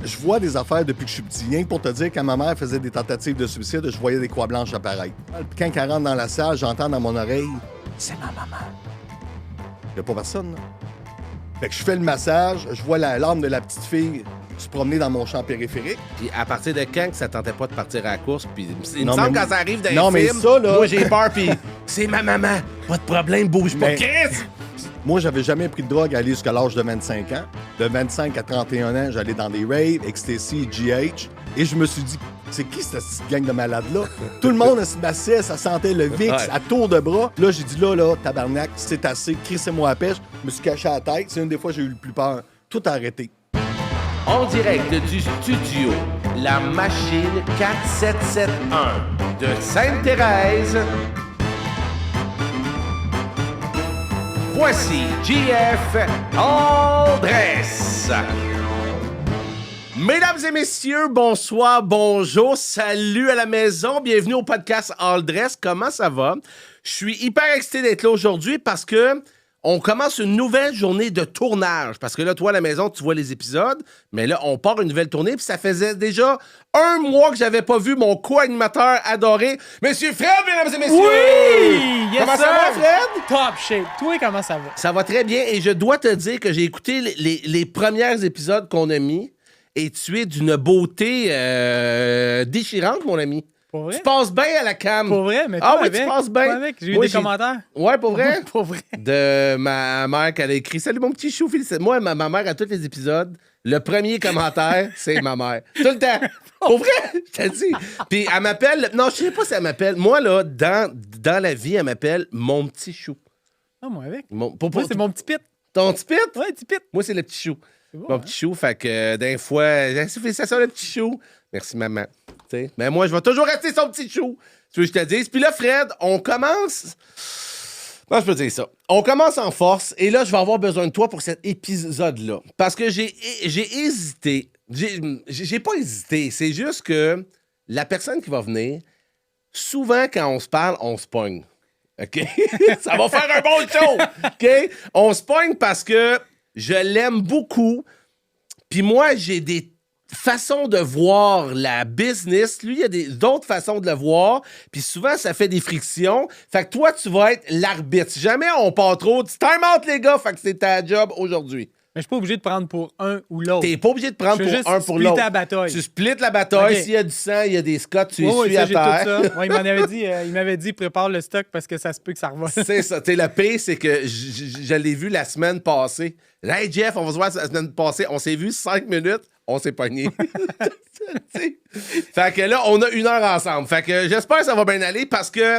Je vois des affaires depuis que je suis petit. Rien que pour te dire, quand ma mère faisait des tentatives de suicide, je voyais des croix blanches apparaître. Puis quand elle rentre dans la salle, j'entends dans mon oreille « C'est ma maman ». Il n'y a pas personne, là. Fait que je fais le massage, je vois la larme de la petite fille se promener dans mon champ périphérique. Puis à partir de quand que ça tentait pas de partir à la course? Puis il me Non, semble mais- quand ça arrive dans non, les mais films, ça, là- moi j'ai peur, puis c'est ma maman. Pas de problème, bouge pas. Mais- Chris! Moi, j'avais jamais pris de drogue à aller jusqu'à l'âge de 25 ans. De 25 à 31 ans, j'allais dans des raves, ecstasy, GH. Et je me suis dit, c'est qui cette petite gang de malades-là? Tout le monde se massait, ça sentait le VIX Ouais. à tour de bras. Là, j'ai dit, là, tabarnak, c'est assez, crissez-moi à la pêche. Je me suis caché à la tête. C'est une des fois que j'ai eu le plus peur. Tout a arrêté. En direct du studio, la machine 4771 de Sainte-Thérèse. Voici JF Aldress. Mesdames et messieurs, bonsoir, bonjour, salut à la maison, bienvenue au podcast Aldress. Comment ça va? Je suis hyper excité d'être là aujourd'hui parce que on commence une nouvelle journée de tournage. Parce que là, toi, à la maison, tu vois les épisodes, mais là, on part une nouvelle tournée, puis ça faisait déjà un mois que j'avais pas vu mon co-animateur adoré, Monsieur Fred, mesdames et messieurs! Oui! Yes, Comment ça sir! va, Fred? Top shape. Toi, comment ça va? Ça va très bien, et je dois te dire que j'ai écouté les premiers épisodes qu'on a mis, et tu es d'une beauté déchirante, mon ami. Pour vrai? Tu passes bien à la cam. Pour vrai, mais Ah toi oui, avec, tu passes toi bien. avec. J'ai eu Moi, des commentaires. Ouais, pour vrai? Pour vrai. De ma mère qu'elle a écrit « Salut mon petit chou, félicitations. » Moi, ma mère, à tous les épisodes, le premier commentaire, c'est ma mère. Tout le temps. Pour vrai, je te dis. Puis elle m'appelle... Non, je sais pas si elle m'appelle. Moi, là, dans la vie, elle m'appelle mon petit chou. Ah, moi avec. Moi, Moi, c'est mon petit pit. Ton petit pit? Ouais, petit pit. Moi, c'est le petit chou. C'est beau, Mon hein? petit chou, fait que d'un fois, félicitations le petit chou. Merci, maman. T'sais. Mais moi, je vais toujours rester son petit chou. Tu veux que je te dise? Puis là, Fred, on commence... Moi, je peux dire ça. On commence en force, et là, je vais avoir besoin de toi pour cet épisode-là. Parce que j'ai hésité. J'ai pas hésité. C'est juste que la personne qui va venir, souvent, quand on se parle, on se pogne. OK? Ça va faire un bon show! OK? On se pogne parce que je l'aime beaucoup. Puis moi, j'ai des façons de voir la business. Lui, il y a d'autres façons de le voir. Puis souvent, ça fait des frictions. Fait que toi, tu vas être l'arbitre. Si jamais on part trop, tu time out, les gars. Fait que c'est ta job aujourd'hui. Mais je suis pas obligé de prendre pour un ou l'autre. T'es pas obligé de prendre Je veux pour juste un pour splitter l'autre. la bataille. Tu splits la bataille. OK. S'il y a du sang, il y a des scots, tu Oui, essuies ça, à j'ai terre. tout ça. Ouais, il m'avait dit, prépare le stock parce que ça se peut que ça revole. C'est ça. T'sais, le pire, c'est que je l'ai vu la semaine passée. Hey, Jeff, on va se voir la semaine passée. On s'est vu 5 minutes. On s'est pogné. Fait que là, on a 1 heure ensemble. Fait que j'espère que ça va bien aller parce que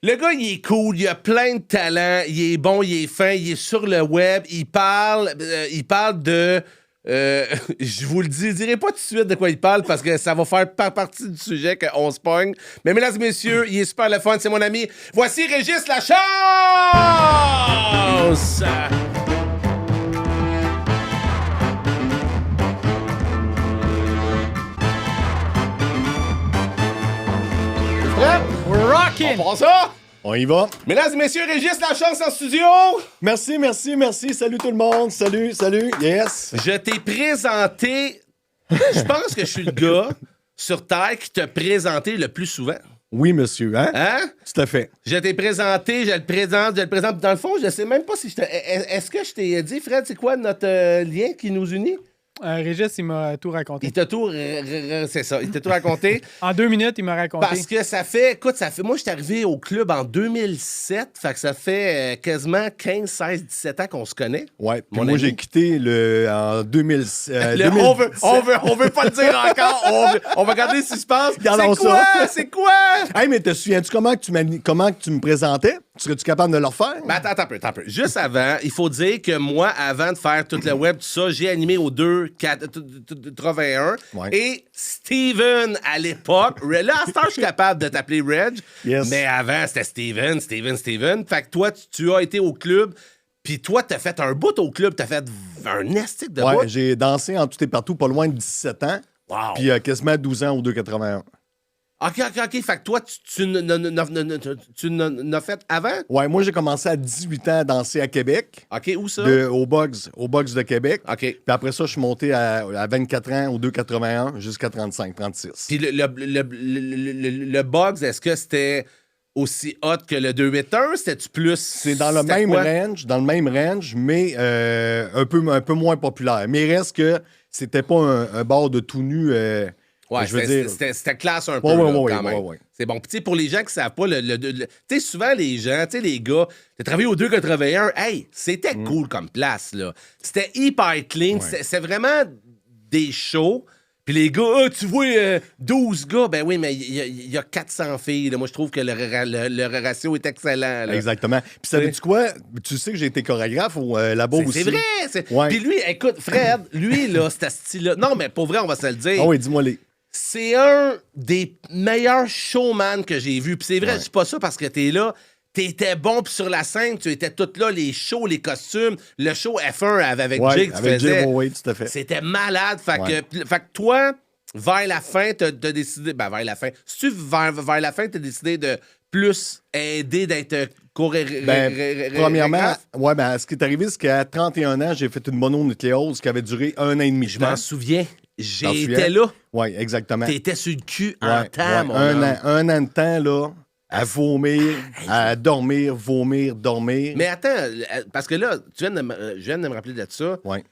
le gars, il est cool. Il a plein de talent. Il est bon, il est fin. Il est sur le web. Il parle de... je vous le dirai pas tout de suite de quoi il parle parce que ça va faire partie du sujet qu'on se pogne. Mais mesdames et messieurs, il est super le fun, c'est mon ami. Voici Régis Lachance! Prêt? We're rocking! On prend ça? On y va. Mesdames et messieurs, Régis Lachance en studio! Merci. Salut tout le monde. Salut. Yes. Je t'ai présenté... Je pense que je suis le gars sur Terre qui t'a présenté le plus souvent. Oui, monsieur. Hein? Hein? Tout à fait. Je t'ai présenté, je le présente. Dans le fond, je sais même pas si je t'ai... Est-ce que je t'ai dit, Fred, c'est quoi notre lien qui nous unit? Régis, il m'a tout raconté. Il t'a tout... C'est ça, il t'a tout raconté. En 2 minutes, il m'a raconté. Parce que ça fait... Écoute, moi, je suis arrivé au club en 2007. Fait que ça fait quasiment 15, 16, 17 ans qu'on se connaît. Ouais. Puis Mon moi, ami. j'ai quitté en 2000. On veut pas le dire encore. On va garder le suspense. Gardons C'est quoi? ça. C'est quoi? Hey, mais te souviens-tu comment que tu me présentais? Serais-tu capable de le refaire? Ben attends un peu. Juste avant, il faut dire que moi, avant de faire tout le web, tout ça, j'ai animé aux 281. Ouais. Et Steven, à l'époque, là, à cette heure, je suis capable de t'appeler Reg. Yes. Mais avant, c'était Steven. Fait que toi, tu as été au club. Puis toi, t'as fait un bout au club. T'as fait un nestique de Ouais, bout. j'ai dansé en tout et partout, pas loin de 17 ans. Wow. Puis quasiment 12 ans au 281. OK. Fait que toi, tu n'as fait avant? Ouais, moi, j'ai commencé à 18 ans à danser à Québec, OK, où ça? au Bugs de Québec. OK. Puis après ça, je suis monté à 24 ans au 2,81 jusqu'à 35, 36. Puis le Bugs, est-ce que c'était aussi hot que le 281? C'était-tu plus... C'est dans le c'était même range, mais un peu moins populaire. Mais il reste que c'était pas un bar de tout nu. Ouais, je veux dire. c'était classe un peu, Ouais, là, ouais, quand même. ouais. C'est bon. Puis, tu sais, pour les gens qui savent pas, tu sais, souvent, les gens, tu sais, les gars, t'as travaillé au 281, hey, c'était cool comme place, là. C'était hyper clean. Ouais. C'est vraiment des shows. Puis les gars, tu vois, 12 gars, ben oui, mais il y a 400 filles. Là. Moi, je trouve que le ratio est excellent. Là. Exactement. Puis, savais-tu quoi? Tu sais que j'ai été chorégraphe là-bas aussi. C'est vrai. Ouais. Puis lui, écoute, Fred, lui, là, ce style-là. Non, mais pour vrai, on va se le dire. Ah oui, dis-moi les. C'est un des meilleurs showman que j'ai vu. Puis c'est vrai, Ouais. je dis pas ça parce que t'es là. T'étais bon, puis sur la scène, tu étais tout là, les shows, les costumes. Le show F1 avec Ouais, Jake, tu avec faisais. Jay, oui, tout à fait. C'était malade. Fait, Ouais. que toi, vers la fin, t'as décidé... Ben, vers la fin. Si tu vers la fin, t'as décidé de plus aider d'être Premièrement, ouais, ce qui est arrivé, c'est qu'à 31 ans, j'ai fait une mononucléose qui avait duré 1 an et demi. Je m'en souviens. T'en J'étais souviens? là. Oui, exactement. T'étais sur le cul Ouais, en temps, mon un homme. an, 1 an de temps, là, à vomir, à dormir, dormir. Mais attends, parce que là, je viens de me rappeler de ça. Ouais.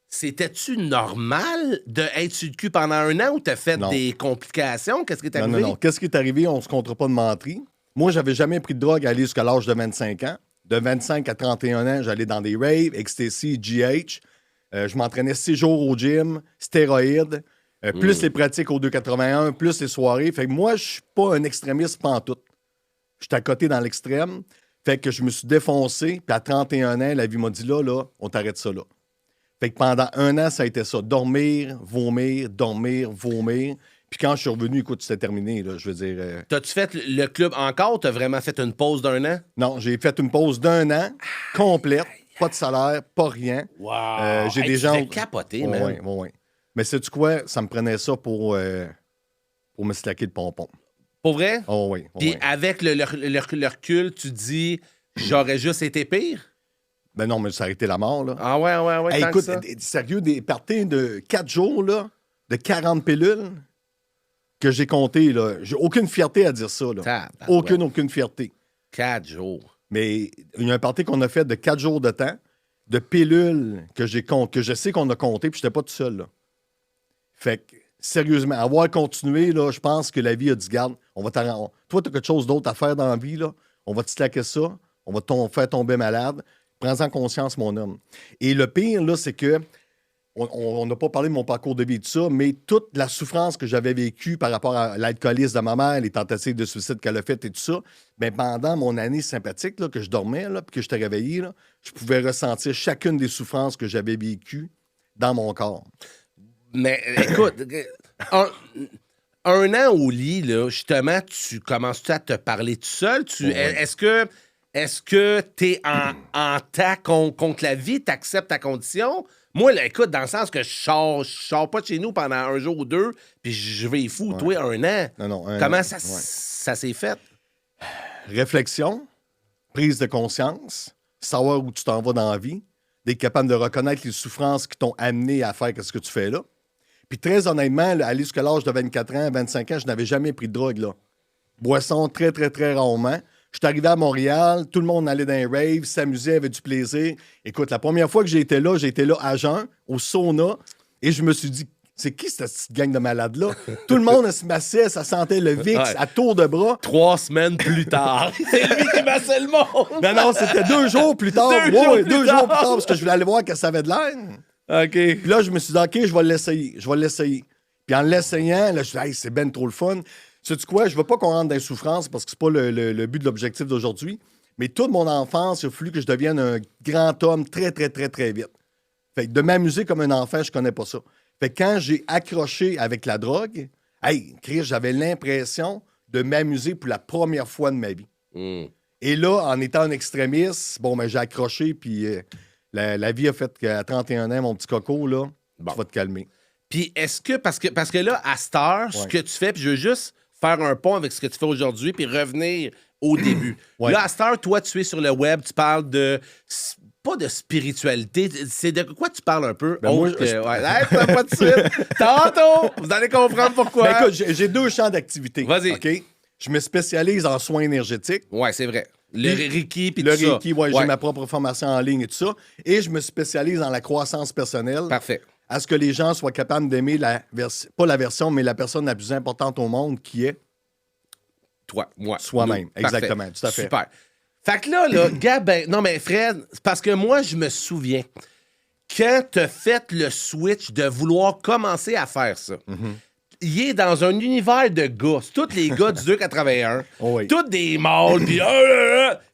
C'était-tu normal d'être sur le cul pendant 1 an ou t'as fait Non. des complications? Qu'est-ce qui est Non, arrivé? non. Qu'est-ce qui est arrivé? On se comptera pas de menterie. Moi, j'avais jamais pris de drogue à aller jusqu'à l'âge de 25 ans. De 25 à 31 ans, j'allais dans des raves, ecstasy, GH. Je m'entraînais 6 jours au gym, stéroïdes, plus les pratiques au 281, plus les soirées. Fait que moi, je suis pas un extrémiste pantoute. J'étais à côté dans l'extrême. Fait que je me suis défoncé. Puis à 31 ans, la vie m'a dit là, on t'arrête ça là. Fait que pendant 1 an, ça a été ça. Dormir, vomir. Puis quand je suis revenu, écoute, c'était terminé. Là, je veux dire. T'as-tu fait le club encore ou t'as vraiment fait une pause d'1 an? Non, j'ai fait une pause d'1 an complète. Pas de salaire, pas rien. Wow! J'ai des gens. Tu fais capoter, man. Oui. Mais sais-tu quoi? Ça me prenait ça pour me slacker le pompon. Pour vrai? Oh oui. Puis avec le recul, tu dis, j'aurais juste été pire? Ben non, mais ça a été la mort, là. Ah ouais, Hey, tant écoute, que ça. sérieux, des parties de 4 jours, là, de 40 pilules que j'ai compté, là. J'ai aucune fierté à dire ça, là. Tabarouette. Aucune fierté. 4 jours. Mais il y a un party qu'on a fait de 4 jours de temps, de pilules que je sais qu'on a compté, puis j'étais pas tout seul, là. Fait que, sérieusement, avoir continué, là, je pense que la vie a dit, garde, toi, t'as quelque chose d'autre à faire dans la vie, là. On va te slacker ça. On va faire tomber malade. Prends-en conscience, mon homme. Et le pire, là, c'est que on n'a pas parlé de mon parcours de vie et tout ça, mais toute la souffrance que j'avais vécue par rapport à l'alcoolisme de ma mère, les tentatives de suicide qu'elle a faites et tout ça, bien, pendant mon année sympathique, là, que je dormais, là, puis que j'étais réveillé, là, je pouvais ressentir chacune des souffrances que j'avais vécues dans mon corps. Mais écoute, un an au lit, là, justement, tu commences-tu à te parler tout seul? Ouais. Est-ce que t'es en tas contre la vie? T'acceptes ta condition? Moi, là, écoute, dans le sens que je sors pas de chez nous pendant 1 jour ou 2, puis je vais fou. Ouais. Toi, 1 an. Non, Comment an, ça s'est fait? Réflexion, prise de conscience, savoir où tu t'en vas dans la vie, d'être capable de reconnaître les souffrances qui t'ont amené à faire ce que tu fais là. Puis très honnêtement, là, aller jusqu'à l'âge de 24 ans, 25 ans, je n'avais jamais pris de drogue, là. Boisson très, très, très rarement. Je suis arrivé à Montréal, tout le monde allait dans les raves, s'amusait, avait du plaisir. Écoute, la première fois que j'ai été là à jeun, au sauna, et je me suis dit, c'est qui cette petite gang de malades-là? Tout le monde se massait, ça sentait le VIX Ouais. à tour de bras. 3 semaines plus tard. C'est lui qui massait le monde! Non, c'était 2 jours plus tard. 2 jours plus 2 tard. jours plus tard, parce que je voulais aller voir que ça avait de l'air. OK. Puis là, je me suis dit, OK, je vais l'essayer. Puis en l'essayant, là, je me suis dit, hey, c'est ben trop le fun. Sais-tu quoi? Je veux pas qu'on rentre dans les souffrances parce que c'est pas le but de l'objectif d'aujourd'hui. Mais toute mon enfance, il a fallu que je devienne un grand homme très, très, très, très vite. Fait que de m'amuser comme un enfant, je connais pas ça. Fait que quand j'ai accroché avec la drogue, hey, Chris, j'avais l'impression de m'amuser pour la première fois de ma vie. Mm. Et là, en étant un extrémiste, bon, ben, j'ai accroché, puis la vie a fait qu'à 31 ans, mon petit coco, là, Bon. tu vas te calmer. Puis est-ce que, parce que là, à cette heure, ce Ouais. que tu fais, puis je veux juste faire un pont avec ce que tu fais aujourd'hui puis revenir au début. Ouais. Là, à cette heure, toi, tu es sur le web, tu parles de... Pas de spiritualité, c'est de quoi tu parles un peu? Ben, moi, autre que... Ouais, hey, pas de suite. Tantôt, vous allez comprendre pourquoi. Ben, écoute, j'ai 2 champs d'activité. Vas-y. OK? Je me spécialise en soins énergétiques. Ouais, c'est vrai. Le Puis, Reiki puis Le tout ça. Reiki, ouais, j'ai ma propre formation en ligne et tout ça. Et je me spécialise dans la croissance personnelle. Parfait. À ce que les gens soient capables d'aimer pas la version, mais la personne la plus importante au monde qui est Toi, moi. soi-même. Nous. Parfait. Exactement, tout à fait. Super. Fait que là, Gab, non, mais Fred, c'est parce que moi, je me souviens, quand t'as fait le switch de vouloir commencer à faire ça, il est dans un univers de gars. C'est tous les gars du 281. Oh oui. Tous des mâles.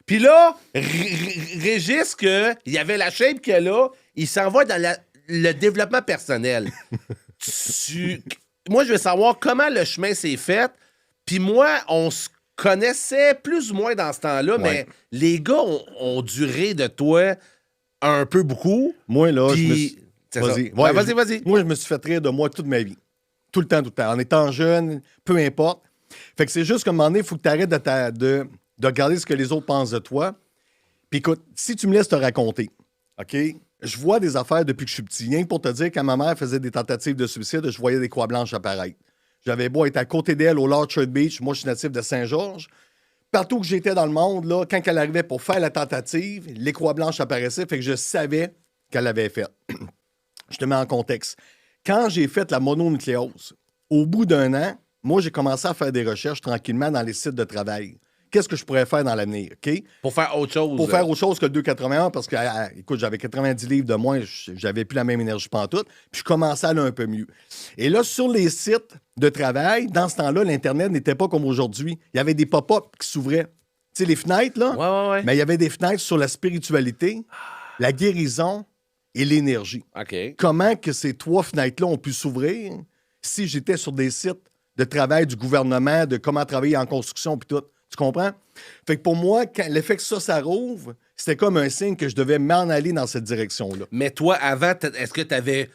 Puis là, Régis, il y avait la shape qu'il a là, il s'en va dans le développement personnel. Moi, je veux savoir comment le chemin s'est fait. Puis moi, on se connaissait plus ou moins dans ce temps-là, mais les gars ont duré de toi un peu beaucoup. Moi, là, je me Puis... suis... C'est ça. Vas-y. Ouais, vas-y. Moi, je me suis fait rire de moi toute ma vie. Tout le temps. En étant jeune, peu importe. Fait que c'est juste qu'à un moment donné, il faut que tu arrêtes de regarder ce que les autres pensent de toi. Puis écoute, si tu me laisses te raconter, OK? Je vois des affaires depuis que je suis petit. Rien que pour te dire, quand ma mère faisait des tentatives de suicide, je voyais des croix blanches apparaître. J'avais beau être à côté d'elle au Lord Beach. Moi, je suis natif de Saint-Georges. Partout que j'étais dans le monde, là, quand elle arrivait pour faire la tentative, les croix blanches apparaissaient. Fait que je savais qu'elle l'avait fait. Je te mets en contexte. Quand j'ai fait la mononucléose, au bout d'un an, moi, j'ai commencé à faire des recherches tranquillement dans les sites de travail. Qu'est-ce que je pourrais faire dans l'avenir, OK? Pour faire autre chose. Pour faire autre chose que le 2,81, parce que, écoute, j'avais 90 livres de moins, j'avais plus la même énergie pantoute, puis je commençais à aller un peu mieux. Et là, sur les sites de travail, dans ce temps-là, l'Internet n'était pas comme aujourd'hui. Il y avait des pop-up qui s'ouvraient. Tu sais, les fenêtres, là, Ouais. mais il y avait des fenêtres sur la spiritualité, la guérison et l'énergie. OK. Comment que ces 3 fenêtres-là ont pu s'ouvrir si j'étais sur des sites de travail du gouvernement, de comment travailler en construction, puis tout. Tu comprends? Fait que pour moi, l'effet que ça rouvre, c'était comme un signe que je devais m'en aller dans cette direction-là. Mais toi, avant, est-ce que tu avais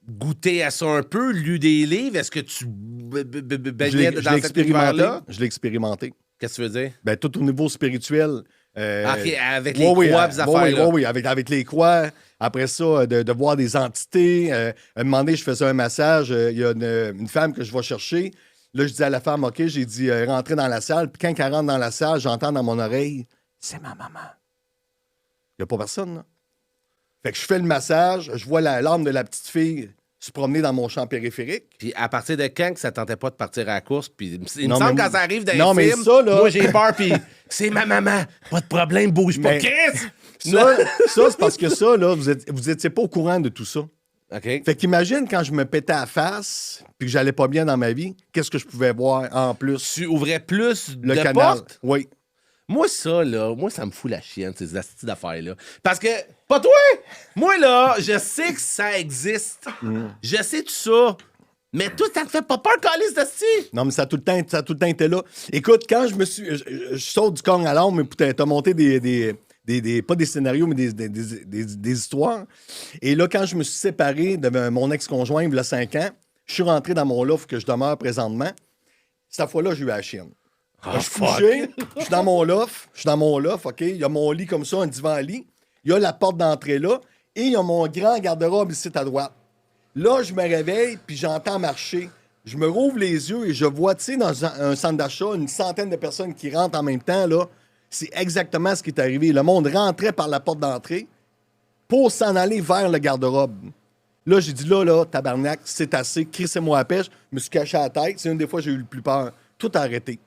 goûté à ça un peu, lu des livres? Est-ce que tu baignais dans cet univers-là? Je l'ai expérimenté. Qu'est-ce que tu veux dire? Ben, tout au niveau spirituel. OK, avec les croix, des affaires-là. Oui, avec les croix. Après ça, de voir des entités. À un moment donné, je faisais un massage. Il y a une femme que je vais chercher. Là, je dis à la femme, OK, j'ai dit, rentrer dans la salle. Puis quand elle rentre dans la salle, j'entends dans mon oreille, c'est ma maman. Il n'y a pas personne, là. Fait que je fais le massage, je vois la larme de la petite fille se promener dans mon champ périphérique. Puis à partir de quand que ça tentait pas de partir à la course? Puis il me Non, semble mais- quand ça arrive dans Non, les mais films, ça, là- moi j'ai peur, puis c'est ma maman. Pas de problème, bouge pas. Mais- Chris! Ça, c'est parce que ça, là, vous étiez pas au courant de tout ça. OK. Fait qu'imagine quand je me pétais à la face puis que j'allais pas bien dans ma vie, qu'est-ce que je pouvais voir en plus? Tu ouvrais plus Le de canal. portes? Oui. Moi, ça me fout la chienne, ces astuces d'affaires-là. Parce que, pas toi! Moi, là, je sais que ça existe. Je sais tout ça. Mais toi, ça te fait pas peur, calice d'astis? Non, mais ça a tout le temps été là. Écoute, quand je saute du corps à l'âme, mais putain, t'as monté pas des scénarios, mais des histoires. Et là, quand je me suis séparé de mon ex-conjoint il y a 5 ans, je suis rentré dans mon loft que je demeure présentement. Cette fois-là, j'ai eu la chienne. Je suis couché, je suis dans mon loft, OK? Il y a mon lit comme ça, un divan-lit. Il y a la porte d'entrée là, et il y a mon grand garde-robe ici à droite. Là, je me réveille, puis j'entends marcher. Je me rouvre les yeux et je vois, tu sais, dans un centre d'achat, une centaine de personnes qui rentrent en même temps, là. C'est exactement ce qui est arrivé. Le monde rentrait par la porte d'entrée pour s'en aller vers le garde-robe. Là, j'ai dit, là, tabarnak, c'est assez, crissez-moi à la pêche. Je me suis caché à la tête. C'est une des fois que j'ai eu le plus peur. Tout a arrêté.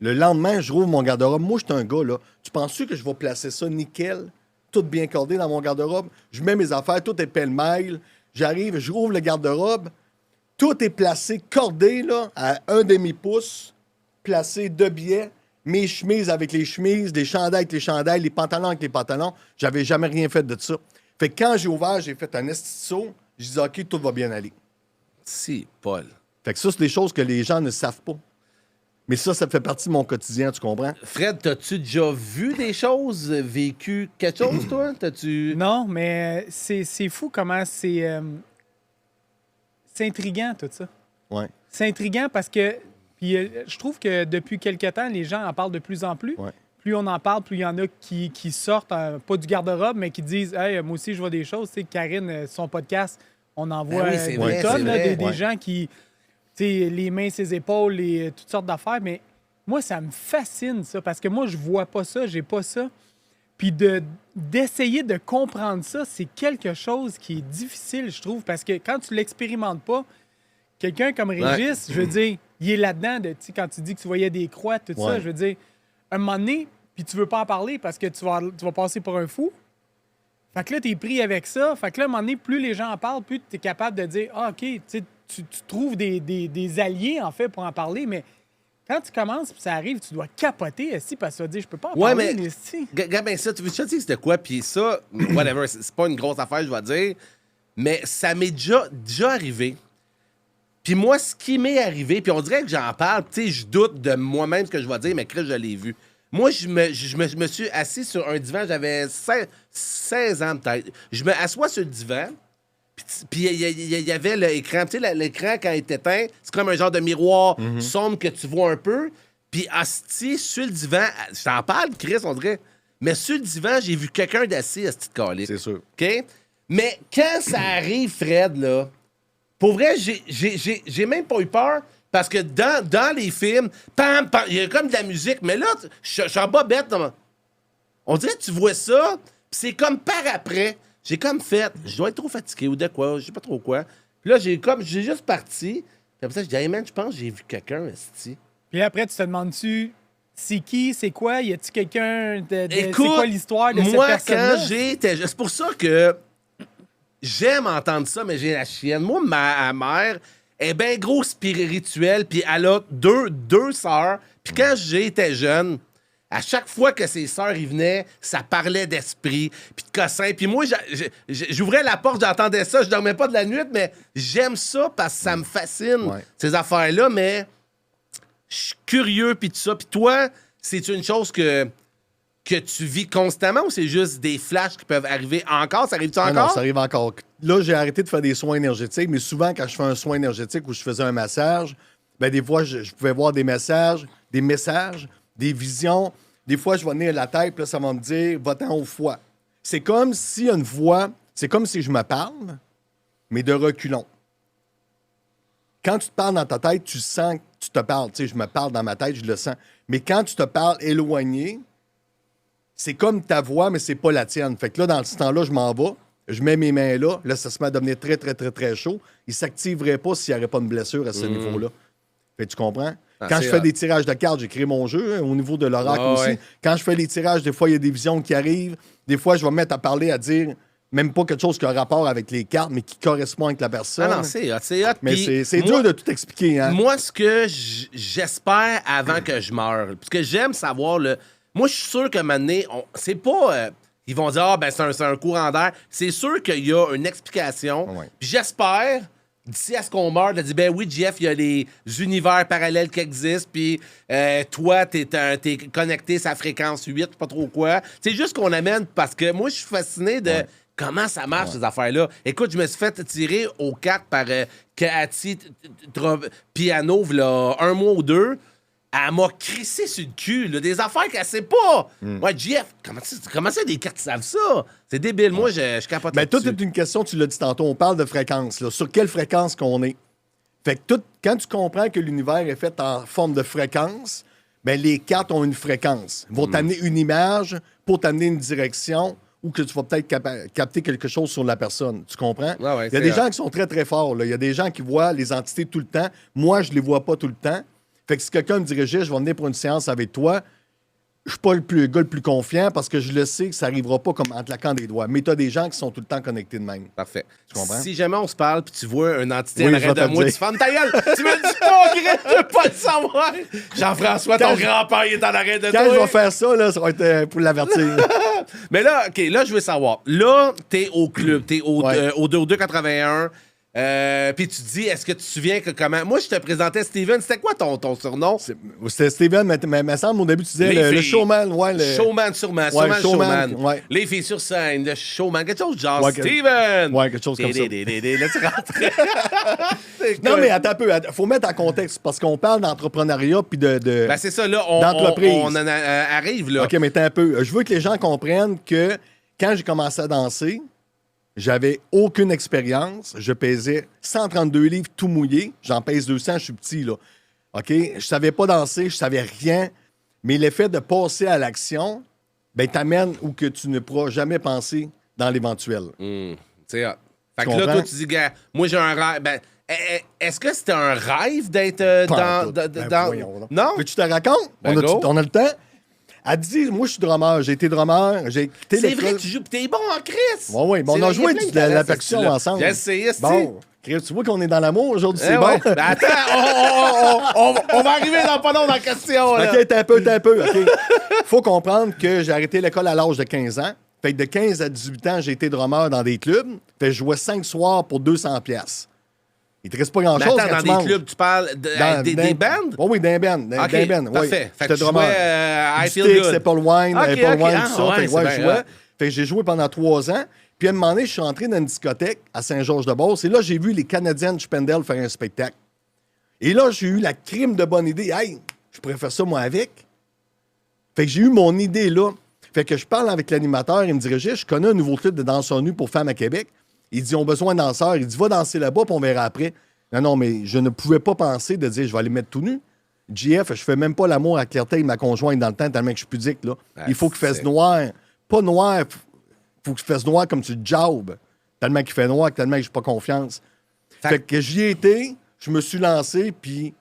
Le lendemain, je rouvre mon garde-robe. Moi, je suis un gars, là. Tu penses-tu que je vais placer ça nickel, tout bien cordé dans mon garde-robe? Je mets mes affaires, tout est pêle-mêle. J'arrive, je rouvre le garde-robe. Tout est placé, cordé, là, à 1 demi-pouce, placé de biais. Mes chemises avec les chemises, les chandails avec les chandails, les pantalons avec les pantalons. J'avais jamais rien fait de ça. Fait que quand j'ai ouvert, j'ai fait un esti de saut. J'ai dit, OK, tout va bien aller. Si, Paul. Fait que ça, c'est des choses que les gens ne savent pas. Mais ça fait partie de mon quotidien, tu comprends? Fred, t'as-tu déjà vu des choses, vécu quelque chose, toi? T'as-tu... Non, mais c'est fou comment c'est intriguant, tout ça. Ouais. C'est intriguant parce que Puis je trouve que depuis quelque temps, les gens en parlent de plus en plus. Ouais. Plus on en parle, plus il y en a qui sortent, pas du garde-robe, mais qui disent « Hey, moi aussi, je vois des choses. » Tu sais, Karine, son podcast, on en voit oui, c'est des vrai, tonnes, c'est là, vrai. des gens qui... Tu sais, les mains, ses épaules, toutes sortes d'affaires. Mais moi, ça me fascine, ça, parce que moi, je vois pas ça, j'ai pas ça. Puis d'essayer de comprendre ça, c'est quelque chose qui est difficile, je trouve, parce que quand tu l'expérimentes pas, quelqu'un comme Régis, je veux dire, il est là-dedans, tu sais, quand tu dis que tu voyais des croix, tout ça, je veux dire, un moment donné, puis tu veux pas en parler parce que tu vas passer pour un fou. Fait que là, t'es pris avec ça. Fait que là, à un moment donné, plus les gens en parlent, plus t'es capable de dire « Ah, OK, tu sais, tu trouves des alliés, en fait, pour en parler, mais... » Quand tu commences puis ça arrive, tu dois capoter, esti, parce que tu vas dire, je peux pas en parler, mais esti. regarde bien ça, tu veux que je te dise c'était quoi? Puis ça, whatever, c'est pas une grosse affaire, je vais dire, mais ça m'est déjà arrivé. Puis moi, ce qui m'est arrivé, puis on dirait que j'en parle, tu sais, je doute de moi-même ce que je vais dire, mais Chris, je l'ai vu. Moi, je me suis assis sur un divan, j'avais 16 ans peut-être. Je me assois sur le divan, puis il y avait l'écran. Tu sais, l'écran, quand il est éteint, c'est comme un genre de miroir sombre que tu vois un peu. Puis, asti, sur le divan, je t'en parle, Chris, on dirait. Mais sur le divan, j'ai vu quelqu'un d'assis, asti de calice. C'est sûr. OK? Mais quand ça arrive, Fred, là, pour vrai, j'ai même pas eu peur. Parce que dans les films, pam, pam, il y a comme de la musique. Mais là, je suis en bas bête. On dirait que tu vois ça, puis c'est comme par après. J'ai comme fait, je dois être trop fatigué ou de quoi, je sais pas trop quoi. Puis là, j'ai juste parti. Puis après ça, je dis, hey man, je pense que j'ai vu quelqu'un, esti. Puis après, tu te demandes-tu, c'est qui, c'est quoi, y a-tu quelqu'un c'est Écoute, quoi l'histoire de cette moi, personne-là? quand j'étais... C'est pour ça que j'aime entendre ça, mais j'ai la chienne. Moi, ma mère est bien gros spirituelle, puis elle a deux sœurs. Puis quand j'étais jeune... À chaque fois que ses sœurs y venaient, ça parlait d'esprit, puis de cossin. Puis moi, j'ouvrais la porte, j'entendais ça. Je dormais pas de la nuit, mais j'aime ça parce que ça me fascine, ces affaires-là. Mais je suis curieux, puis tout ça. Puis toi, c'est une chose que tu vis constamment ou c'est juste des flashs qui peuvent arriver encore? Ça arrive-tu encore? Non, ça arrive encore. Là, j'ai arrêté de faire des soins énergétiques, mais souvent, quand je fais un soin énergétique ou je faisais un massage, ben des fois, je pouvais voir des messages, des visions. Des fois, je vais venir à la tête, puis là, ça va me dire « va-t'en au foie ». C'est comme si une voix, c'est comme si je me parle, mais de reculons. Quand tu te parles dans ta tête, tu sens que tu te parles. Tu sais, je me parle dans ma tête, je le sens. Mais quand tu te parles éloigné, c'est comme ta voix, mais c'est pas la tienne. Fait que là, dans ce temps-là, je m'en vais, je mets mes mains là, là, ça se met à devenir très, très, très, très chaud. Il s'activerait pas s'il n'y aurait pas une blessure à ce niveau-là. Fait que tu comprends? Quand je fais des tirages de cartes, j'écris mon jeu au niveau de l'oracle aussi. Ouais. Quand je fais les tirages, des fois, il y a des visions qui arrivent. Des fois, je vais me mettre à parler, à dire même pas quelque chose qui a rapport avec les cartes, mais qui correspond avec la personne. Ah non, c'est hot. Mais c'est dur de tout expliquer. Hein? Moi, ce que j'espère avant que je meure, parce que j'aime savoir, moi, je suis sûr que maintenant, c'est pas... ils vont dire, ah, ben c'est un courant d'air. C'est sûr qu'il y a une explication. Ouais. Puis j'espère... D'ici à ce qu'on meurt, de dire, ben oui, Jeff, il y a les univers parallèles qui existent, puis toi, t'es connecté à sa fréquence 8, pas trop quoi. C'est juste qu'on amène, parce que moi, je suis fasciné de comment ça marche, ces affaires-là. Écoute, je me suis fait tirer aux cartes par Cathy Piano, là, 1 mois ou 2. Elle m'a crissé sur le cul, là, des affaires qu'elle sait pas. Moi, Jeff, comment ça, des cartes savent ça? C'est débile. Moi, je capote Mais tout là-dessus. est une question, tu l'as dit tantôt, on parle de fréquence. Là. Sur quelle fréquence qu'on est? Fait que quand tu comprends que l'univers est fait en forme de fréquence, ben les cartes ont une fréquence. Ils vont t'amener une image pour t'amener une direction ou que tu vas peut-être capter quelque chose sur la personne. Tu comprends? Ouais, il y a des gens qui sont très, très forts. Là. Il y a des gens qui voient les entités tout le temps. Moi, je les vois pas tout le temps. Fait que si quelqu'un me dirigeait, je vais venir pour une séance avec toi, je suis pas le gars le plus confiant parce que je le sais que ça arrivera pas comme en claquant des doigts. Mais tu as des gens qui sont tout le temps connectés de même. Parfait. Tu comprends? Si jamais on se parle puis tu vois une entité Oui, en arrière de moi, tu fermes ta gueule. Tu me dis pas, Greg, je veux pas le savoir. Jean-François, ton grand-père, il est en arrière de toi. Quand je vais faire ça, là, ça va être pour l'avertir. Mais là, OK, là, je veux savoir. Là, t'es au club, t'es au 281. Puis tu dis, est-ce que tu te souviens que comment... Moi, je te présentais Steven. C'était quoi ton surnom? C'était Steven, mais me semble au début, tu disais le showman. Ouais, Showman, sûrement. Ouais, Sûrement showman, showman. ouais. Les filles sur scène, le showman. Quelque chose de genre Ouais, Steven! Ouais, quelque chose comme ça. Là, tu rentres. Non, mais attends un peu. Faut mettre en contexte parce qu'on parle d'entrepreneuriat puis de Ben, c'est ça, là. d'entreprise. On en arrive, là. OK, mais attends un peu. Je veux que les gens comprennent que quand j'ai commencé à danser, j'avais aucune expérience. Je pesais 132 livres tout mouillé. J'en pèse 200, je suis petit, là. OK? Je savais pas danser, je savais rien. Mais l'effet de passer à l'action, ben, t'amène où que tu ne pourras jamais penser dans l'éventuel. C'est hot. Fait Tu que là, comprends? toi, tu dis, gars, moi, j'ai un rêve. Ben, est-ce que c'était un rêve d'être Pas en dans. tout. Ben, dans- voyons donc. Non? Veux-tu te raconte? Ben, on, go. on a le temps? Elle dit, moi, je suis drummer. J'ai été drummer. J'ai quitté C'est l'école. vrai, tu joues. Pis t'es bon en Chris. Oui, oui. Bon, C'est on a vrai, joué il y a plein de la talents, percussion ce ensemble. J'ai essayé, Bon, Chris, tu vois qu'on est dans l'amour aujourd'hui, Eh c'est ouais. bon? Ben, attends, on va arriver dans la question. Là. OK, t'es un peu. OK. Faut comprendre que j'ai arrêté l'école à l'âge de 15 ans. Fait que de 15 à 18 ans, j'ai été drummer dans des clubs. Fait que je jouais 5 soirs pour 200 pièces. Il te reste pas Mais grand-chose attends, quand dans tu des manges. clubs, tu parles des bands? Oui, d'un band. OK, D'un band, oui. parfait. Fait que J'étais tu drummer. jouais I Feel Styx, Good. Apple Wine, OK, Apple OK. Wine, Ah, tout ça. ouais, Fait que, c'est je bien jouais. hot. Fait que j'ai joué pendant 3 ans. Puis à un moment donné, je suis entré dans une discothèque à Saint-Georges-de-Beauce. Et là, j'ai vu les Canadiens de Spendel faire un spectacle. Et là, j'ai eu la crime de bonne idée. Hey, je pourrais faire ça, moi, avec. Fait que j'ai eu mon idée là. Fait que je parle avec l'animateur. Il me dit, Régis, je connais un nouveau club de danse en nu pour femmes à Québec. Il dit, ils ont besoin de danseurs. Il dit, va danser là-bas, puis on verra après. Non, mais je ne pouvais pas penser de dire, je vais aller mettre tout nu. JF, je fais même pas l'amour à clarté avec ma conjointe dans le temps, tellement que je suis pudique, là. Ah, Il faut qu'il fasse c'est- noir. Pas noir, faut qu'il fasse noir comme tu jobs. Tellement qu'il fait noir, tellement que j'ai pas confiance. Fait que j'y ai été, je me suis lancé, puis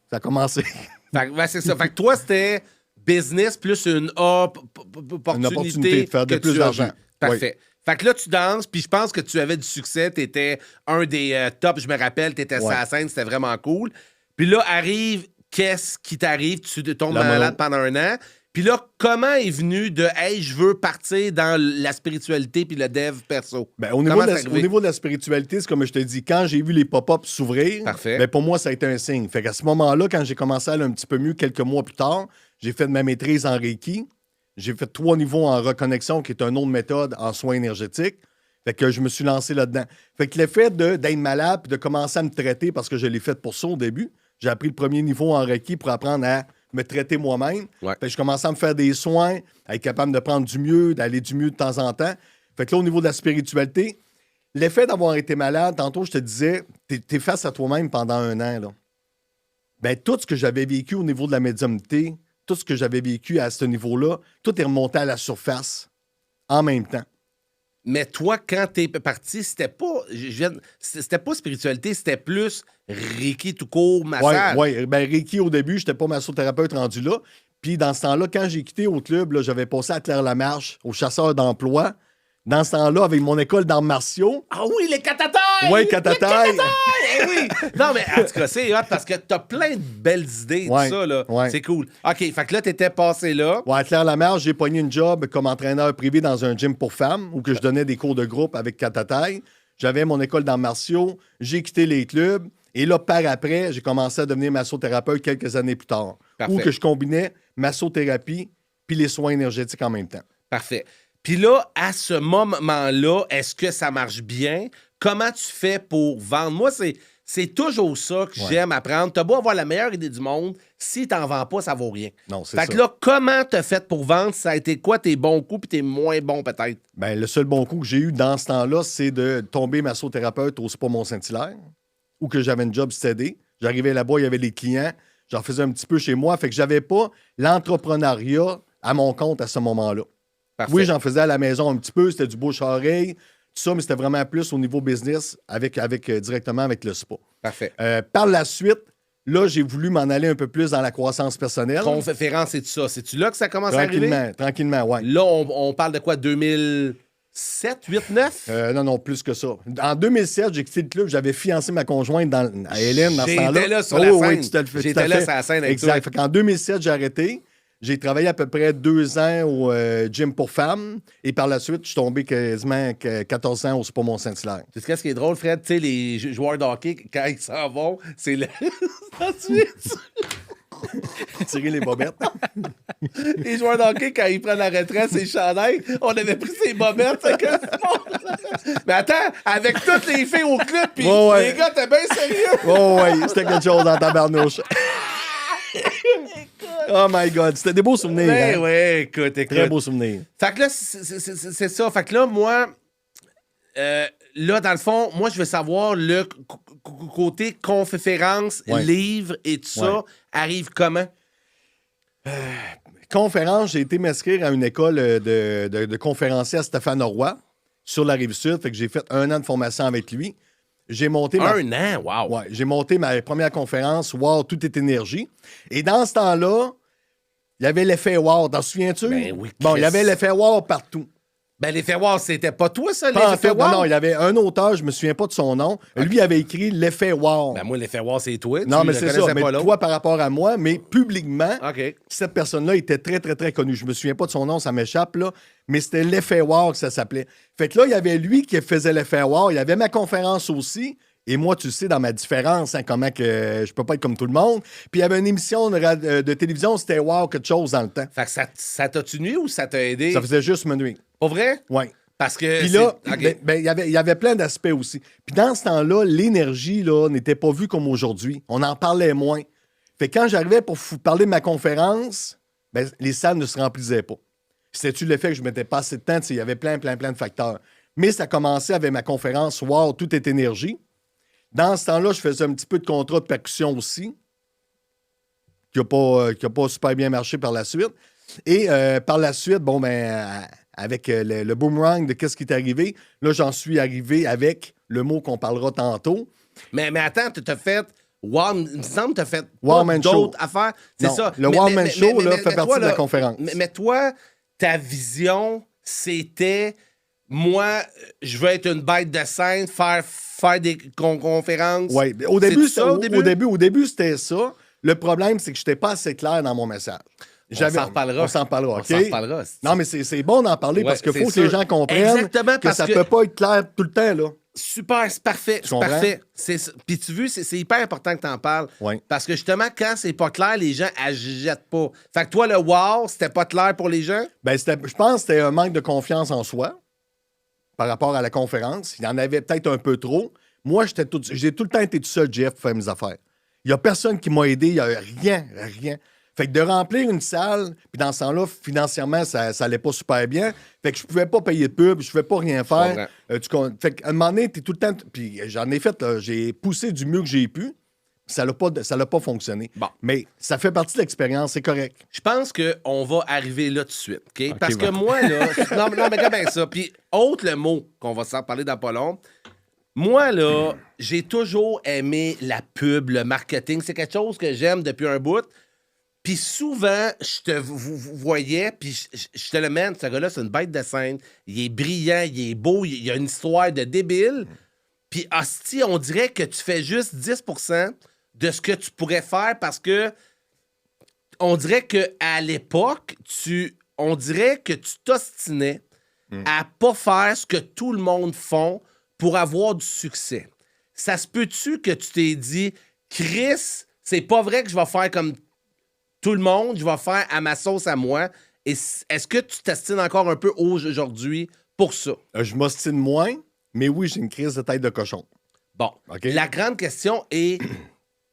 ça a commencé. Fait que, ben, c'est ça. Fait que toi, c'était business plus une opportunité de faire de que plus tu as d'argent. vue. Parfait. Fait que là, tu danses, puis je pense que tu avais du succès. Tu étais un des tops, je me rappelle. Tu étais sur la scène, c'était vraiment cool. Puis là, arrive, qu'est-ce qui t'arrive? Tu tombes La malade mono. pendant un an. Puis là, comment est venu de « Hey, je veux partir dans la spiritualité puis le dev perso ». Ben, au, niveau de la spiritualité, c'est comme je te dis, quand j'ai vu les pop-ups s'ouvrir, Parfait. ben, pour moi, ça a été un signe. Fait qu'à ce moment-là, quand j'ai commencé à aller un petit peu mieux quelques mois plus tard, j'ai fait ma maîtrise en Reiki. J'ai fait 3 niveaux en reconnexion, qui est une autre méthode en soins énergétiques. Fait que je me suis lancé là-dedans. Fait que l'effet d'être malade et de commencer à me traiter, parce que je l'ai fait pour ça au début, j'ai appris le premier niveau en Reiki pour apprendre à me traiter moi-même. Ouais. Fait que je commençais à me faire des soins, à être capable de prendre du mieux, d'aller du mieux de temps en temps. Fait que là, au niveau de la spiritualité, l'effet d'avoir été malade, tantôt, je te disais, t'es face à toi-même pendant un an, là. Ben, tout ce que j'avais vécu au niveau de la médiumnité, tout ce que j'avais vécu à ce niveau-là, tout est remonté à la surface en même temps. Mais toi, quand t'es parti, c'était pas spiritualité, c'était plus Reiki tout court, massage. Oui, ben Reiki, au début, j'étais pas massothérapeute rendu là. Puis dans ce temps-là, quand j'ai quitté au club, là, j'avais passé à Claire-Lamarche, au chasseur d'emploi. Dans ce temps-là, avec mon école d'arts martiaux. Ah oui, les catatailles! Oui, catatailles! Eh oui! Non, mais en tout cas, c'est hot parce que t'as plein de belles idées, Ouais, tout ça, là. ouais. C'est cool. OK, fait que là, t'étais passé là. Ouais, à Claire-Lamarche, j'ai pogné une job comme entraîneur privé dans un gym pour femmes où que je donnais des cours de groupe avec catatailles. J'avais mon école d'arts martiaux. J'ai quitté les clubs. Et là, par après, j'ai commencé à devenir massothérapeute quelques années plus tard. Parfait. Où que je combinais massothérapie puis les soins énergétiques en même temps. Parfait. Puis là, à ce moment-là, est-ce que ça marche bien? Comment tu fais pour vendre? Moi, c'est toujours ça que j'aime apprendre. T'as beau avoir la meilleure idée du monde, si t'en vends pas, ça vaut rien. Non, c'est Fait ça. que là, comment t'as fait pour vendre? Ça a été quoi tes bons coups puis tes moins bons peut-être? Ben, le seul bon coup que j'ai eu dans ce temps-là, c'est de tomber massothérapeute au Spa Mont-Saint-Hilaire, où que j'avais une job stédé. J'arrivais là-bas, il y avait des clients. J'en faisais un petit peu chez moi. Fait que j'avais pas l'entrepreneuriat à mon compte à ce moment-là. Parfait. Oui, j'en faisais à la maison un petit peu. C'était du bouche-oreille, tout ça, mais c'était vraiment plus au niveau business directement avec le spa. Parfait. Par la suite, là, j'ai voulu m'en aller un peu plus dans la croissance personnelle. Conférence et tout ça. C'est-tu là que ça commence à arriver? Tranquillement, ouais. Là, on parle de quoi? 2007, 8, 9? Non, plus que ça. En 2007, j'ai quitté le club. J'avais fiancé ma conjointe à Hélène dans ce temps-là. J'étais là sur la scène. Oui, tout à fait. J'étais là sur la scène avec exact. toi. Fait qu'en 2007, j'ai arrêté. J'ai travaillé à peu près 2 ans au gym pour femmes. Et par la suite, je suis tombé quasiment 14 ans au Spa Mont-Saint-Hilaire. Tu sais ce qui est drôle, Fred? Tu sais, les joueurs de hockey, quand ils s'en vont, c'est le... Ensuite, Tirer les bobettes. les joueurs de hockey, quand ils prennent la retraite, c'est chandail. On avait pris ses bobettes. C'est que... Mais attends, avec toutes les filles au club, puis Ouais. les gars, t'es bien sérieux? Oh oui, c'était quelque chose dans ta barnouche. Oh my God, c'était des beaux souvenirs. Ben hein? ouais, écoute. Très beaux souvenirs. Fait que là, c'est ça. Fait que là, moi, là, dans le fond, moi, je veux savoir le côté conférence, Ouais. livre et tout ça Ouais. arrive comment? Conférence, j'ai été m'inscrire à une école de conférencier à Stéphane-Roy sur la Rive-Sud. Fait que j'ai fait 1 an de formation avec lui. J'ai monté Un an, wow. Ouais, j'ai monté ma première conférence, Wow, tout est énergie. Et dans ce temps-là, il y avait l'effet Wow. T'en souviens-tu? Ben oui, Bon, il y Chris. avait l'effet Wow partout. Ben, l'effet wow, c'était pas toi, ça, Pas en l'effet fait, wow? non, il y avait un auteur, je me souviens pas de son nom. Lui il avait écrit l'effet Wow. Ben, moi, l'effet wow, c'est toi. non, Tu mais le c'est connaissais ça. pas, Mais l'autre. toi, par rapport à moi, mais publiquement, OK. cette personne-là était très, très, très connue. Je me souviens pas de son nom, ça m'échappe, là. Mais c'était l'effet Wow que ça s'appelait. Fait que là, il y avait lui qui faisait l'effet Wow. Il y avait ma conférence aussi. Et moi, tu sais, dans ma différence, hein, comment que je peux pas être comme tout le monde. Puis il y avait une émission de télévision, c'était Wow, quelque chose dans le temps. Fait que ça t'a-tu nuit ou ça t'a aidé? Ça faisait juste me nuire. Pas vrai? Oui. Parce que. Puis là, c'est- OK. il y avait plein d'aspects aussi. Puis dans ce temps-là, l'énergie là, n'était pas vue comme aujourd'hui. On en parlait moins. Fait que quand j'arrivais pour vous parler de ma conférence, ben, les salles ne se remplissaient pas. C'était-tu le fait que je mettais pas assez de temps? Tu sais, il y avait plein de facteurs. Mais ça commençait avec ma conférence Wow, tout est énergie. Dans ce temps-là, je faisais un petit peu de contrat de percussion aussi, qui n'a pas super bien marché par la suite. Et par la suite, bon, ben, avec le boomerang de qu'est-ce qui est arrivé, là, j'en suis arrivé avec le mot qu'on parlera tantôt. Mais attends, t'as fait. Wow, il me semble que t'as fait Wow pas Man d'autres Show. affaires. C'est Non, ça. le Wow Man Show, là, fait partie de la conférence. Mais toi, ta vision, c'était moi, je veux être une bête de scène, faire des conférences. Oui, au C'est début, ça, au au début, c'était ça. Le problème, c'est que je n'étais pas assez clair dans mon message. On s'en reparlera. On s'en reparlera, On OK? s'en reparlera, c'est- Non, mais c'est bon d'en parler parce qu'il Ouais, faut que c'est les sûr. gens comprennent Exactement, que parce ça ne que- peut pas être clair tout le temps, là. Super, c'est parfait. C'est comprends? parfait. Puis tu veux, c'est hyper important que tu en parles. Ouais. Parce que justement, quand c'est pas clair, les gens agitent pas. Fait que toi, le wow, c'était pas clair pour les gens? Ben, je pense que c'était un manque de confiance en soi par rapport à la conférence. Il y en avait peut-être un peu trop. Moi, j'ai tout le temps été tout seul, Jeff, pour faire mes affaires. Il n'y a personne qui m'a aidé. Il n'y a rien. Fait que de remplir une salle, puis dans ce temps-là, financièrement, ça allait pas super bien. Fait que je pouvais pas payer de pub, je pouvais pas rien faire. Fait qu'à un moment donné, t'es tout le temps... Puis j'en ai fait, là, j'ai poussé du mieux que j'ai pu. Ça l'a pas fonctionné. Bon. Mais ça fait partie de l'expérience, c'est correct. Je pense qu'on va arriver là tout de suite, OK? Parce que va. moi, là... non, mais regarde bien ça. Puis, autre le mot qu'on va s'en parler dans pas long. Moi, là, j'ai toujours aimé la pub, le marketing. C'est quelque chose que j'aime depuis un bout. Puis souvent, je te voyais, puis je te le mène, ce gars-là, c'est une bête de scène. Il est brillant, il est beau, il a une histoire de débile. Puis hostie, on dirait que tu fais juste 10% de ce que tu pourrais faire parce que on dirait qu'à l'époque, on dirait que tu t'ostinais à pas faire ce que tout le monde font pour avoir du succès. Ça se peut-tu que tu t'es dit, Chris, c'est pas vrai que je vais faire comme tout le monde, je vais faire à ma sauce à moi. Et est-ce que tu t'ostines encore un peu aujourd'hui pour ça? Je m'ostine moins, mais oui, j'ai une crise de tête de cochon. Bon, OK. La grande question est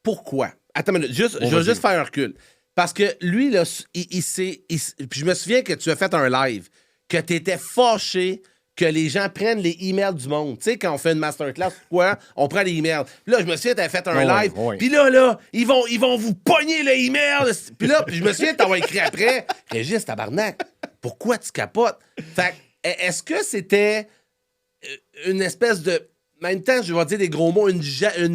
pourquoi? Attends une minute, je vais vas-y. juste faire un recul. Parce que lui, là, puis je me souviens que tu as fait un live, que tu étais fâché que les gens prennent les emails du monde. Tu sais, quand on fait une masterclass ou quoi, on prend les emails. Puis là, je me souviens, t'avais fait un Ouais, live. ouais. Puis là, ils vont vous pogner le email. Puis là, je me souviens, t'avoir écrit après, Régis, tabarnak, pourquoi tu capotes? Fait que, est-ce que c'était une espèce de... En même temps, je vais dire des gros mots, une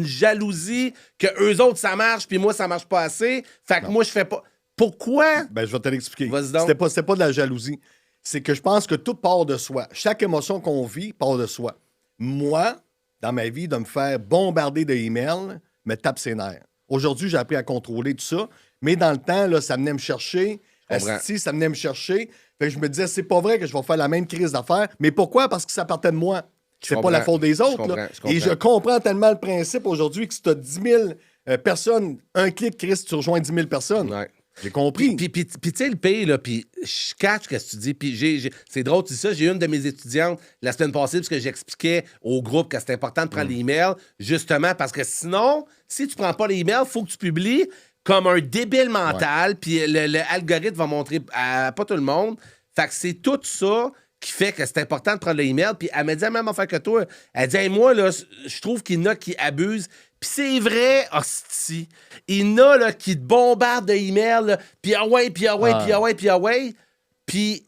jalousie que eux autres, ça marche, puis moi, ça marche pas assez. Fait que moi, je fais pas... Pourquoi? Ben, je vais te l'expliquer. Vas-y donc. C'était pas de la jalousie. C'est que je pense que tout part de soi. Chaque émotion qu'on vit part de soi. Moi, dans ma vie, de me faire bombarder de emails me tape ses nerfs. Aujourd'hui, j'ai appris à contrôler tout ça, mais dans le temps, là, ça venait me chercher, comprends. Asti, ça venait me chercher. Fait que je me disais, c'est pas vrai que je vais faire la même crise d'affaires. Mais pourquoi? Parce que ça partait de moi. C'est pas la faute des autres. Là. Et je comprends tellement le principe aujourd'hui que si tu as 10 000 personnes, un clic, Chris, tu rejoins 10 000 personnes. Ouais. J'ai compris. Puis tu sais, le pays, là, puis je catch ce que tu dis. Puis c'est drôle, tu dis ça. J'ai une de mes étudiantes la semaine passée, parce que j'expliquais au groupe que c'était important de prendre les emails, justement, parce que sinon, si tu prends pas les emails, il faut que tu publies comme un débile mental, puis l'algorithme va montrer à pas tout le monde. Fait que c'est tout ça qui fait que c'est important de prendre les emails. Puis elle m'a dit la même affaire que toi. Elle dit, hey, moi, là, je trouve qu'il y en a qui abusent. Puis c'est vrai, hostie. Il y en a là, qui te bombardent de emails, puis ah ouais, puis ah ouais, puis ah ouais, puis ah ouais. Puis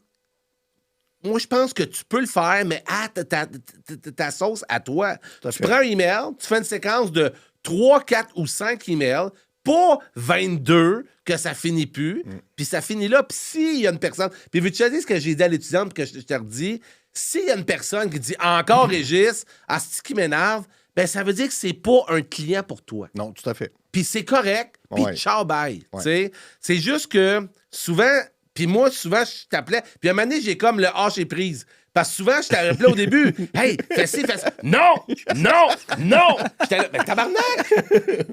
moi, je pense que tu peux le faire, mais à ta sauce à toi. Tu prends un email, tu fais une séquence de 3, 4 ou 5 emails, pas 22, que ça finit plus, puis ça finit là. Puis s'il y a une personne... Puis veux-tu te dire ce que j'ai dit à l'étudiante, puis que je te redis? S'il y a une personne qui dit « Encore, Régis, asti qui m'énerve », ben ça veut dire que c'est pas un client pour toi. Non, tout à fait. Puis c'est correct, puis ciao, bye. Ouais. C'est juste que souvent... Puis moi, souvent, je t'appelais... Puis à un moment donné, j'ai comme le haché prise. Parce que souvent, je t'appelais au début. « Hey, fais ci, fais ça. » « Non! Non! Non! » J'étais là, « Ben tabarnak! »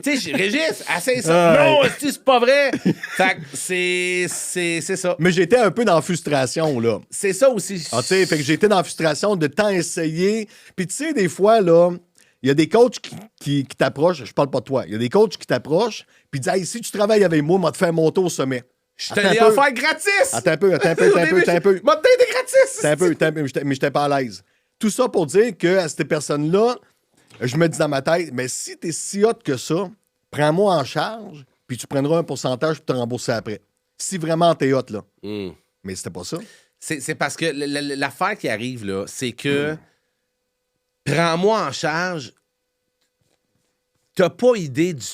Tu sais, Régis, essaye ça. Non, c'est pas vrai! Fait que c'est ça. Mais j'étais un peu dans la frustration, là. C'est ça aussi. Ah, tu sais, fait que j'étais dans la frustration de tant essayer. Puis tu sais, des fois, là, il y a des coachs qui t'approchent. Je parle pas de toi. Il y a des coachs qui t'approchent, puis disent « Hey, si tu travailles avec moi, on va te faire monter au sommet. » Je te l'ai offert gratis! Attends un peu. M'a t'aider gratis! Mais j'étais pas à l'aise. Tout ça pour dire que à cette personne-là, je me dis dans ma tête, mais si t'es si hot que ça, prends-moi en charge, puis tu prendras un pourcentage pour te rembourser après. Si vraiment t'es hot, là. Mais c'était pas ça. C'est parce que l'affaire qui arrive, là, c'est que prends-moi en charge, t'as pas idée du...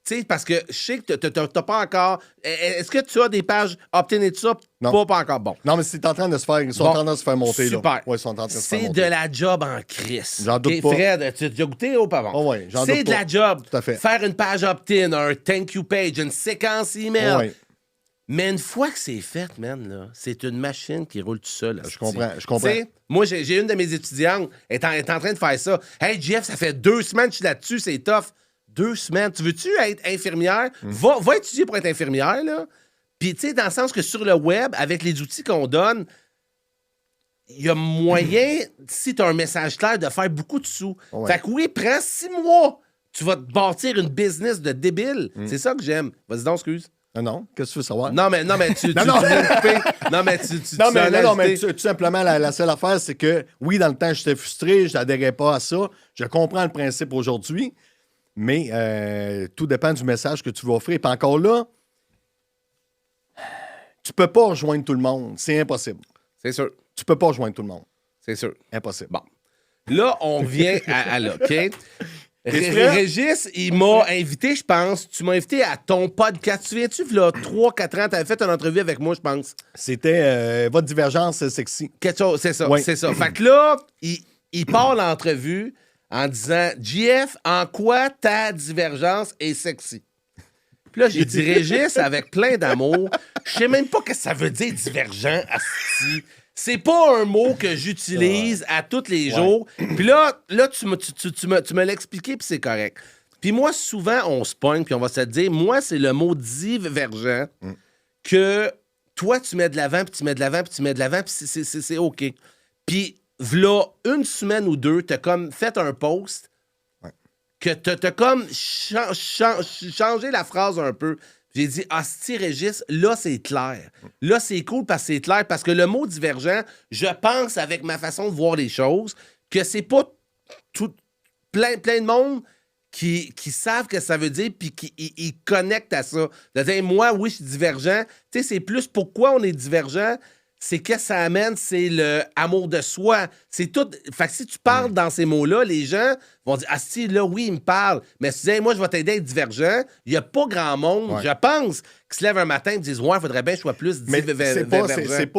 Tu sais, parce que je sais que t'as pas encore... Est-ce que tu as des pages opt-in et tout ça? Non. Pas encore. Bon. Non, mais c'est en train de se faire... Ils sont en train de se faire monter, super. là. Ouais, ils sont en train de se faire monter. C'est de la job en crise. J'en doute pas. Fred, tu as goûté au pavon? Oh ouais, j'en doute pas. C'est de la job. Tout à fait. Faire une page opt-in, un thank you page, une séquence email. Oh ouais. Mais une fois que c'est fait, man, là, c'est une machine qui roule tout seul. Je comprends. T'sais, moi, j'ai une de mes étudiantes, elle est en train de faire ça. Hey, Jeff, ça fait 2 semaines que je suis là-dessus, c'est tough. 2 semaines. Tu veux-tu être infirmière? Va étudier pour être infirmière, là. Puis, tu sais, dans le sens que sur le web, avec les outils qu'on donne, il y a moyen, si tu as un message clair, de faire beaucoup de sous. Ouais. Fait que oui, prends 6 mois. Tu vas te bâtir une business de débile. C'est ça que j'aime. Vas-y donc, excuse. Non, qu'est-ce que tu veux savoir? Non, mais tu viens de couper. Non, mais tout simplement, la seule affaire, c'est que, oui, dans le temps, j'étais frustré, je n'adhérais pas à ça. Je comprends le principe aujourd'hui, mais tout dépend du message que tu veux offrir. Puis encore là, tu peux pas rejoindre tout le monde. C'est impossible. C'est sûr. Tu peux pas rejoindre tout le monde. C'est sûr. Impossible. Bon. Là, on vient à là, OK? Régis, il m'a invité, je pense. Tu m'as invité à ton podcast. Tu viens-tu, là, 3-4 ans, tu avais fait une entrevue avec moi, je pense. C'était Votre divergence sexy. Quelque chose, c'est ça, Oui. c'est ça. Fait que là, il part l'entrevue en disant « JF, en quoi ta divergence est sexy? » Puis là, j'ai dit « Régis, avec plein d'amour, je sais même pas ce que ça veut dire divergent, asti. C'est pas un mot que j'utilise à tous les jours. Puis là tu me l'as expliqué, puis c'est correct. Puis moi, souvent, on se pogne, puis on va se dire, moi, c'est le mot divergent que toi, tu mets de l'avant, puis tu mets de l'avant, puis tu mets de l'avant, puis c'est OK. Puis v'là 1 semaine ou 2, t'as comme fait un post que t'as comme changé la phrase un peu. J'ai dit, hostie, Régis, là, c'est clair. Là, c'est cool parce que c'est clair. Parce que le mot divergent, je pense, avec ma façon de voir les choses, que c'est pas plein de monde qui savent ce que ça veut dire puis qui connectent à ça. De dire, moi, oui, je suis divergent. Tu sais, c'est plus pourquoi on est divergent. C'est que ça amène, c'est le amour de soi. C'est tout. Fait que si tu parles dans ces mots-là, les gens vont dire, ah si, là, oui, il me parle. Mais si tu dis, hey, moi, je vais t'aider à être divergent, il n'y a pas grand monde, je pense, qui se lève un matin et disent, ouais, il faudrait bien que je sois plus divergent.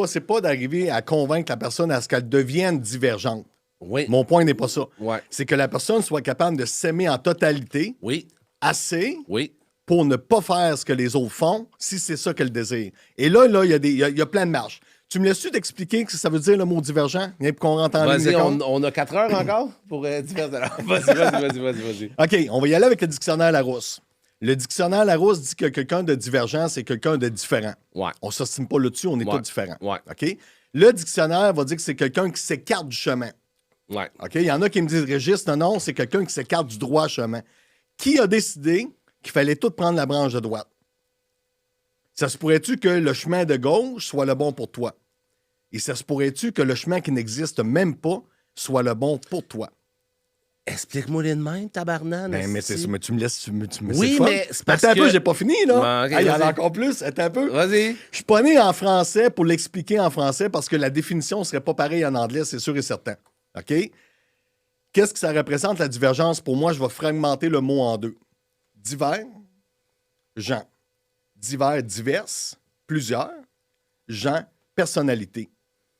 C'est pas d'arriver à convaincre la personne à ce qu'elle devienne divergente. Oui. Mon point n'est pas ça. Ouais. C'est que la personne soit capable de s'aimer en totalité, Oui. assez, Oui. pour ne pas faire ce que les autres font, si c'est ça qu'elle désire. Et là, il y a plein de marches. Tu me laisses-tu t'expliquer ce que ça veut dire le mot divergent? Pour qu'on rentre en ligne de Vas-y, compte? on a 4 heures encore pour diverser. Vas-y. OK, on va y aller avec le dictionnaire Larousse. Le dictionnaire Larousse dit que quelqu'un de divergent, c'est quelqu'un de différent. Ouais. On ne s'estime pas là-dessus, on est tous différents. Ouais. OK? Le dictionnaire va dire que c'est quelqu'un qui s'écarte du chemin. Ouais. OK? Il y en a qui me disent, Régis, non, c'est quelqu'un qui s'écarte du droit chemin. Qui a décidé qu'il fallait tout prendre la branche de droite? Ça se pourrait-tu que le chemin de gauche soit le bon pour toi? Et ça se pourrait-tu que le chemin qui n'existe même pas soit le bon pour toi? Explique-moi les de même, tabarnane. Mais tu me laisses. Oui, mais c'est parce Attends un que... peu, j'ai pas fini, là. Ouais, ok, Il y en a vas-y. encore plus. Attends un peu. Vas-y. Je suis pas né en français pour l'expliquer en français parce que la définition serait pas pareille en anglais, c'est sûr et certain. OK? Qu'est-ce que ça représente, la divergence? Pour moi, je vais fragmenter le mot en deux. Divers, gens. Divers, diverses, plusieurs. Gens, personnalité.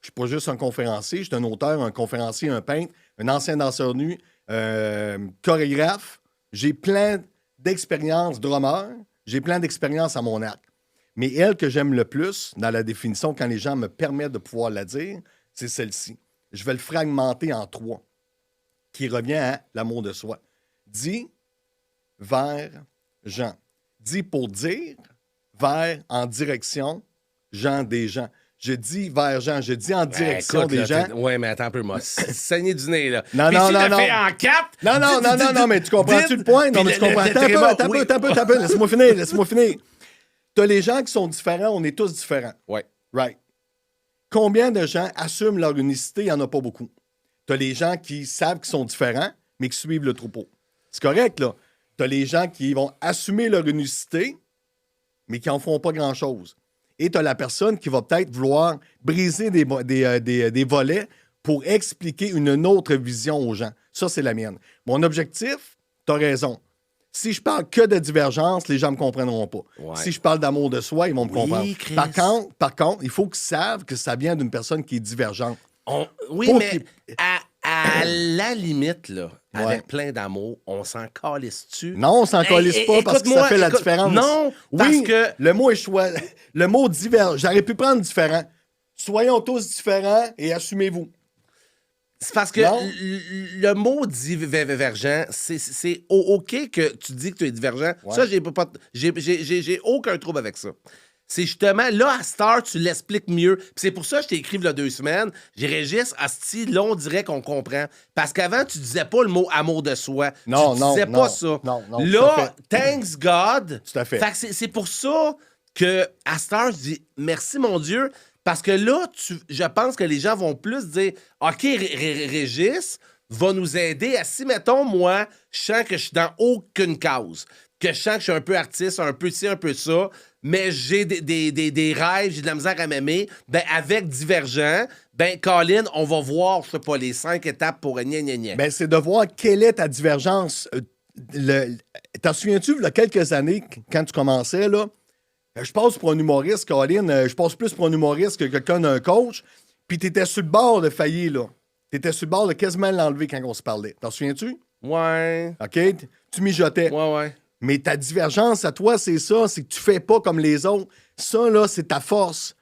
Je suis pas juste un conférencier, je suis un auteur, un conférencier, un peintre, un ancien danseur nu, chorégraphe. J'ai plein d'expériences drummer, j'ai plein d'expériences à mon arc. Mais elle que j'aime le plus, dans la définition, quand les gens me permettent de pouvoir la dire, c'est celle-ci. Je vais le fragmenter en 3, qui revient à l'amour de soi. Dis, vers, gens. Dis pour dire, vers, en direction, gens des gens. Je dis vers gens, je dis en direction des gens. Ouais, mais attends un peu, moi. Saigner du nez, là. Non, Puis non, si non, je le non. fais en 4. Non, mais tu comprends-tu le point? Non, mais tu comprends. Attends un peu. Laisse-moi finir. T'as les gens qui sont différents, on est tous différents. Ouais. Right. Combien de gens assument leur unicité? Il n'y en a pas beaucoup. T'as les gens qui savent qu'ils sont différents, mais qui suivent le troupeau. C'est correct, là. T'as les gens qui vont assumer leur unicité, mais qui n'en font pas grand-chose. Et tu as la personne qui va peut-être vouloir briser des volets pour expliquer une autre vision aux gens. Ça, c'est la mienne. Mon objectif, tu as raison. Si je parle que de divergence, les gens ne me comprendront pas. Ouais. Si je parle d'amour de soi, ils vont me comprendre. Chris. Par contre, il faut qu'ils savent que ça vient d'une personne qui est divergente. Oui, Pour mais qu'il- à la limite, là, Ouais. avec plein d'amour, on s'en calisse-tu? Non, on s'en calisse pas parce que ça fait la différence. Non, parce Oui, que... le mot est choix. Le mot diverge. J'aurais pu prendre différent. Soyons tous différents et assumez-vous. C'est parce que Non. le mot divergent, c'est OK que tu dis que tu es divergent. Ouais. Ça, j'ai aucun trouble avec ça. C'est justement, là, à Star, tu l'expliques mieux. Puis c'est pour ça que je t'ai écrit il y a 2 semaines. J'ai Régis, asti, là, on dirait qu'on comprend. Parce qu'avant, tu disais pas le mot amour de soi. Non, tu non, disais non. pas ça. Non, tout à Là, fait. thanks God. Tout à fait. Fait que c'est pour ça que à Star, je dis merci, mon Dieu. Parce que là, je pense que les gens vont plus dire OK, Régis va nous aider à si, mettons, moi, je sens que je suis dans aucune cause, que je sens que je suis un peu artiste, un peu ci, un peu ça, mais j'ai des rêves, j'ai de la misère à m'aimer, ben avec Divergent, ben Colin, on va voir, je sais pas, les 5 étapes pour gna. Ben, c'est de voir quelle est ta divergence. T'en souviens-tu, il y a quelques années, quand tu commençais, là, je passe pour un humoriste, Colin, je passe plus pour un humoriste que quelqu'un d'un coach, puis t'étais sur le bord de faillir, là. T'étais sur le bord de quasiment l'enlever quand on se parlait. T'en souviens-tu? Ouais, OK? Tu mijotais. ouais. Mais ta divergence à toi, c'est ça, c'est que tu fais pas comme les autres. Ça, là, c'est ta force.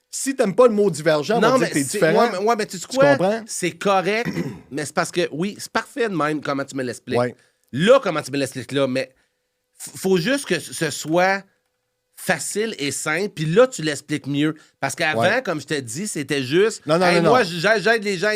Si t'aimes pas le mot divergent, on va dire que t'es différent. Ouais, mais tu sais quoi? comprends? C'est correct, mais c'est parce que, oui, c'est parfait de même comment tu me l'expliques. Ouais. Là, comment tu me l'expliques là, mais faut juste que ce soit facile et simple, puis là, tu l'expliques mieux. Parce qu'avant, Ouais. comme je t'ai dit, c'était juste... Non, moi, non. j'aide les gens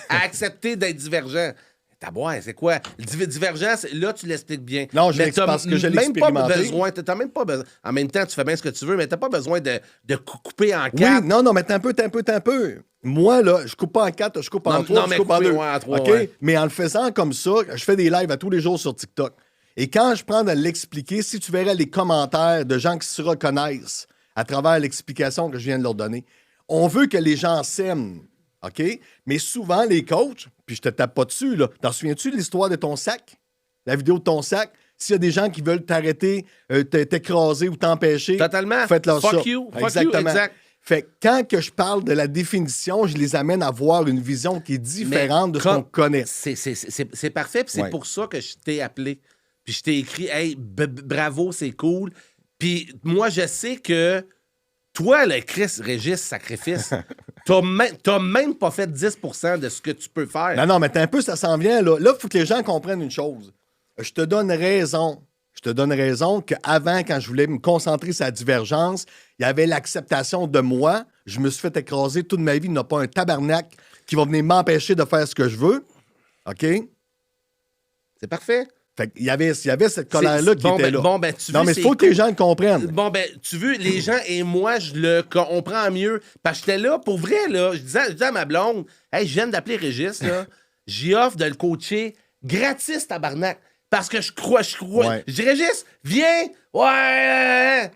à accepter d'être divergents. T'as c'est quoi? Le divergent, là, tu l'expliques bien. Non, Mais t'as parce que je l'ai même pas expérimenté. besoin, t'as même pas besoin. En même temps, tu fais bien ce que tu veux, mais t'as pas besoin de couper en Oui, quatre. non, mais t'as un peu. Moi, là, je coupe pas en 4, je coupe en Non, 3, non, je mais coupe en couper, 2. ouais, en 3, OK? ouais. Mais en le faisant comme ça, je fais des lives à tous les jours sur TikTok. Et quand je prends de l'expliquer, si tu verrais les commentaires de gens qui se reconnaissent à travers l'explication que je viens de leur donner, on veut que les gens s'aiment. OK? Mais souvent, les coachs, puis je te tape pas dessus, là. T'en souviens-tu de l'histoire de ton sac? La vidéo de ton sac? S'il y a des gens qui veulent t'arrêter, t'écraser ou t'empêcher, Totalement. faites-leur ça. Fuck you, Exactement. exact. Fait que quand que je parle de la définition, je les amène à voir une vision qui est différente de ce qu'on connaît. C'est parfait, puis c'est Ouais. pour ça que je t'ai appelé. puis je t'ai écrit « Hey, bravo, c'est cool. » Puis moi, je sais que toi, le Chris Régis Sacrifice, t'as même pas fait 10% de ce que tu peux faire. Non, mais t'as un peu, ça s'en vient, là. Là, il faut que les gens comprennent une chose. Je te donne raison. Je te donne raison qu'avant, quand je voulais me concentrer sur la divergence, il y avait l'acceptation de moi. Je me suis fait écraser toute ma vie. Il n'y a pas un tabarnak qui va venir m'empêcher de faire ce que je veux. OK? C'est parfait. Fait qu'il y avait cette colère-là qui était là. Bon, ben, tu non, veux, mais il faut que les gens le comprennent. Bon, ben, tu veux, les gens et moi, je le comprends mieux. Parce que j'étais là, pour vrai, là, je disais à ma blonde, hey, je viens d'appeler Régis, là, j'y offre de le coacher gratis, tabarnak. Parce que je crois. Ouais. Je dis, Régis, viens! Ouais!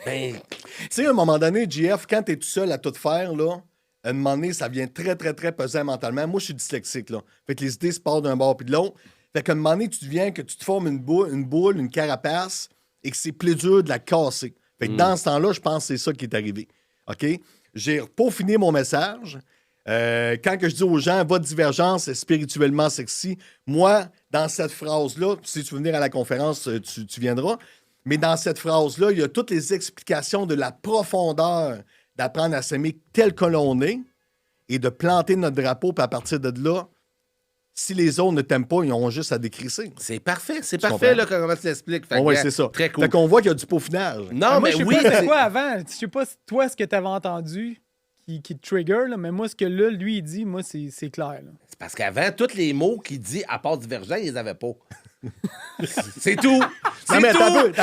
Ben. Tu sais, à un moment donné, JF, quand t'es tout seul à tout faire, là, à un moment donné, ça vient très, très, très pesant mentalement. Moi, je suis dyslexique, là. Fait que les idées se partent d'un bord puis de l'autre. Fait qu'à un moment donné, tu deviens que tu te formes une boule, une carapace, et que c'est plus dur de la casser. Fait que dans ce temps-là, je pense que c'est ça qui est arrivé. OK? J'ai peaufiné mon message. Quand que je dis aux gens, votre divergence est spirituellement sexy, moi, dans cette phrase-là, si tu veux venir à la conférence, tu viendras, mais dans cette phrase-là, il y a toutes les explications de la profondeur d'apprendre à s'aimer tel que l'on est et de planter notre drapeau, puis à partir de là, si les autres ne t'aiment pas, ils auront juste à décrisser. C'est parfait, comprends? là, comment tu l'expliques. Oui, c'est ça. Très cool. Fait qu'on voit qu'il y a du peaufinage. Non, Moi, mais je sais oui. pas c'était quoi avant. Je sais pas, toi, ce que tu avais entendu qui te trigger, là, mais moi, ce que là, lui, il dit, moi, c'est clair. Là. C'est parce qu'avant, tous les mots qu'il dit, à part divergent, ils les avaient pas. C'est tout. Non, mais attends un peu.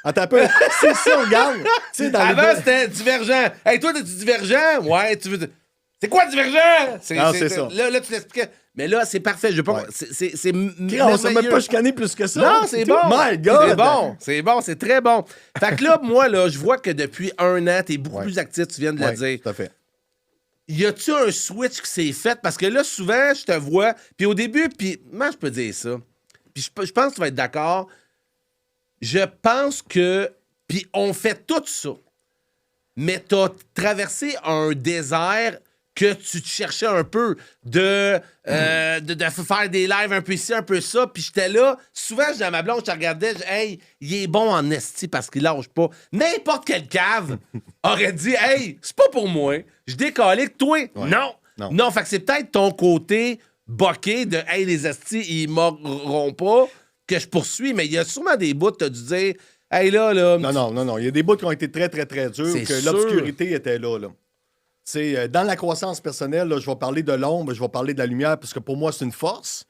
Attends un peu. C'est ça, regarde. Tu sais, dans Avant, les... c'était divergent. Hey, toi, t'es-tu divergent? Ouais, tu veux. C'est quoi divergent? C'est ça. Là, tu l'expliquais. Mais là, c'est parfait. Je veux pas. Ouais. C'est On s'est même pas chicané plus que ça. Non, c'est bon. My God! C'est bon, c'est très bon. Fait que là, moi, là, je vois que depuis 1 an, t'es beaucoup Ouais. plus actif, tu viens de le dire. Tout à fait. Y a-tu un switch qui s'est fait? Parce que là, souvent, je te vois, puis au début, puis moi, je peux dire ça. Puis je pense que tu vas être d'accord. Je pense que, puis on fait tout ça, mais t'as traversé un désert que tu te cherchais un peu de faire des lives un peu ici, un peu ça, puis j'étais là. Souvent, je dis à ma blonde, je te regardais, je dis, hey, il est bon en esti parce qu'il lâche pas. N'importe quel cave aurait dit, hey, c'est pas pour moi. Je décalais que toi. Ouais. Non, fait que c'est peut-être ton côté boqué de, hey, les estis, ils mourront pas, que je poursuis, mais il y a sûrement des bouts, t'as dû dire, hey, là. Non. Il y a des bouts qui ont été très, très, très durs, C'est que sûr. l'obscurité était là. C'est dans la croissance personnelle, là, je vais parler de l'ombre, je vais parler de la lumière, parce que pour moi, c'est une force.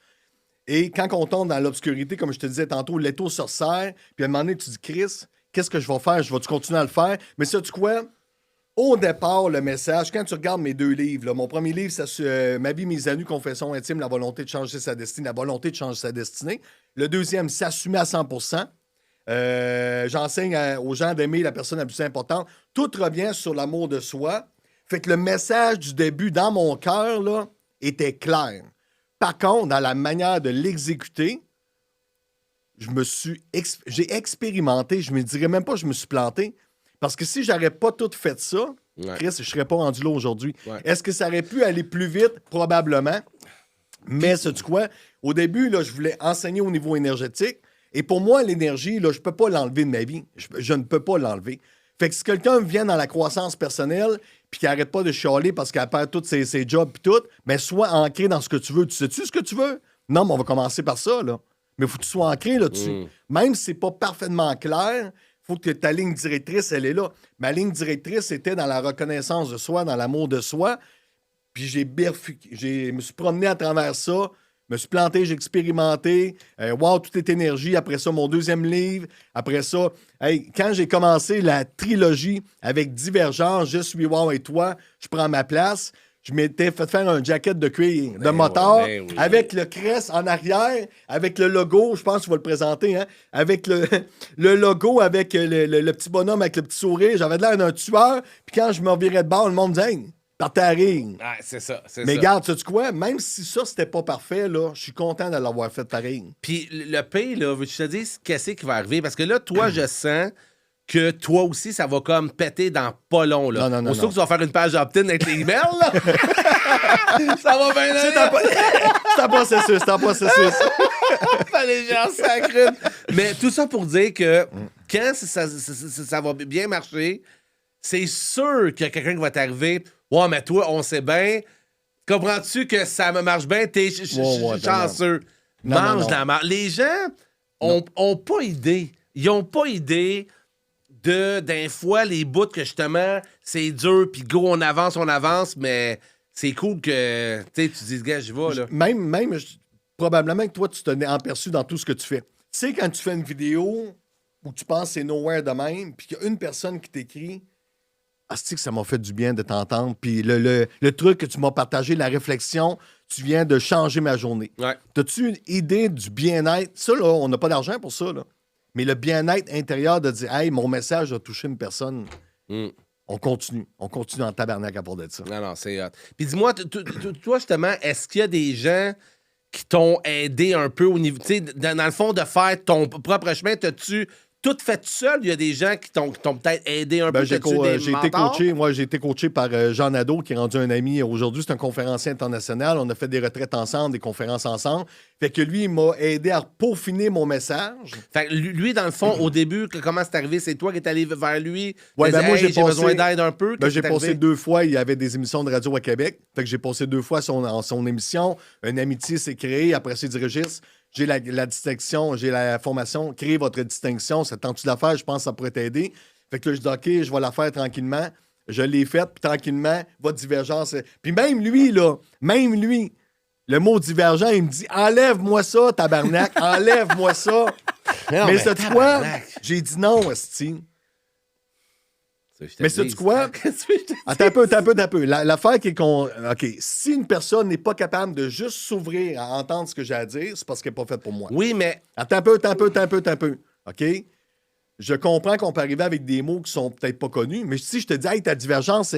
Et quand on tombe dans l'obscurité, comme je te disais tantôt, l'étau se resserre, puis à un moment donné, tu dis, Chris, qu'est-ce que je vais faire? Je vais-tu continuer à le faire? Mais sais-tu quoi? Au départ, le message, quand tu regardes mes 2 livres, là, mon premier livre, c'est Ma vie, mes années, confession intime, la volonté de changer sa destinée, la volonté de changer sa destinée. Le deuxième, s'assumer à 100%. J'enseigne aux gens d'aimer la personne la plus importante. Tout revient sur l'amour de soi. Fait que le message du début, dans mon cœur, là, était clair. Par contre, dans la manière de l'exécuter, j'ai expérimenté, je me dirais même pas que je me suis planté, parce que si j'aurais pas tout fait ça, Ouais. Chris, je serais pas rendu là aujourd'hui. Ouais. Est-ce que ça aurait pu aller plus vite? Probablement. Mais sais-tu quoi? Au début, là, je voulais enseigner au niveau énergétique. Et pour moi, l'énergie, là, je peux pas l'enlever de ma vie. Je ne peux pas l'enlever. Fait que si quelqu'un vient dans la croissance personnelle puis qui arrête pas de chialer parce qu'elle perd tous ses jobs puis tout, ben sois ancré dans ce que tu veux. Tu sais-tu ce que tu veux? Non, mais on va commencer par ça, là. Mais il faut que tu sois ancré là-dessus. Même si c'est pas parfaitement clair, il faut que ta ligne directrice, elle est là. Ma ligne directrice était dans la reconnaissance de soi, dans l'amour de soi. Puis je me suis promené à travers ça, me suis planté, j'ai expérimenté. Wow, tout est énergie. Après ça, mon 2e livre. Après ça, hey, quand j'ai commencé la trilogie avec Divergence, Je suis Wow et toi, je prends ma place. Je m'étais fait faire un jacket de cuir de moteur oui. avec le crest en arrière, avec le logo, je pense que tu vas le présenter, hein, avec le logo, avec le petit bonhomme avec le petit sourire. J'avais l'air d'un tueur. Puis quand je me revirais de bord, le monde me disait hey, partez à rire. Ah, c'est ça. Mais regarde, sais-tu quoi? Même si ça, c'était pas parfait, là, je suis content de l'avoir fait pareil. Puis le pire, là, veux-tu te dire qu'est-ce qui va arriver? Parce que là, toi, je sens que toi aussi, ça va comme péter dans pas long, là. Non. Aussitôt que tu vas faire une page opt-in avec les emails, là, ça va bien aller. C'est un processus, c'est un processus. Les gens sacrés. Mais tout ça pour dire que quand ça va bien marcher, c'est sûr qu'il y a quelqu'un qui va t'arriver. Ouais, mais toi, on sait bien. Comprends-tu que ça me marche bien? T'es chanceux. Non, Mange non. la marde. Les gens ont pas idée. Ils ont pas idée d'un fois, les bouts que justement, c'est dur, puis go, on avance, mais c'est cool que tu dis, gars, j'y vais, là. Même probablement que toi, tu t'en es aperçu dans tout ce que tu fais. Tu sais, quand tu fais une vidéo où tu penses que c'est nowhere de même, puis qu'il y a une personne qui t'écrit, asti que ça m'a fait du bien de t'entendre, puis le truc que tu m'as partagé, la réflexion, tu viens de changer ma journée. Ouais. T'as-tu une idée du bien-être? Ça, là, on n'a pas d'argent pour ça, là. Mais le bien-être intérieur de dire, hey, mon message a touché une personne. On continue en tabarnak à part de ça. Non, c'est hot. Puis dis-moi, toi, justement, est-ce qu'il y a des gens qui t'ont aidé un peu au niveau, tu sais, dans le fond, de faire ton propre chemin? T'as-tu tout fait tout seul? Il y a des gens qui t'ont peut-être aidé un peu? J'ai T'as-tu des été mentors? coaché. Moi, j'ai été coaché par Jean Nadeau, qui est rendu un ami. Aujourd'hui, c'est un conférencier international. On a fait des retraites ensemble, des conférences ensemble. Fait que lui, il m'a aidé à peaufiner mon message. Fait que lui, dans le fond, au début, comment c'est arrivé? C'est toi qui es allé vers lui? Ouais, T'as dit, moi, hey, j'ai passé- besoin d'aide un peu. Ben, j'ai Qu'est-ce qui passé t'est 2 fois. Il y avait des émissions de radio à Québec. Fait que j'ai passé 2 fois son émission. Une amitié s'est créée. Après, c'est du registre. J'ai la distinction, j'ai la formation. Créez votre distinction. Ça tente-tu d'affaire? Je pense que ça pourrait t'aider. Fait que là, je dis, OK, je vais la faire tranquillement. Je l'ai faite, puis tranquillement, votre divergence. Puis même lui, le mot divergent, il me dit, enlève-moi ça, tabarnak, enlève-moi ça. Non, mais c'est quoi? tabarnak. J'ai dit non, esti. Mais sais-tu c'est quoi? Attends un peu. L'affaire qui est qu'on. OK, si une personne n'est pas capable de juste s'ouvrir à entendre ce que j'ai à dire, c'est parce qu'elle n'est pas faite pour moi. Oui, mais Attends un peu. OK? Je comprends qu'on peut arriver avec des mots qui sont peut-être pas connus, mais si je te dis, hey, ta divergence,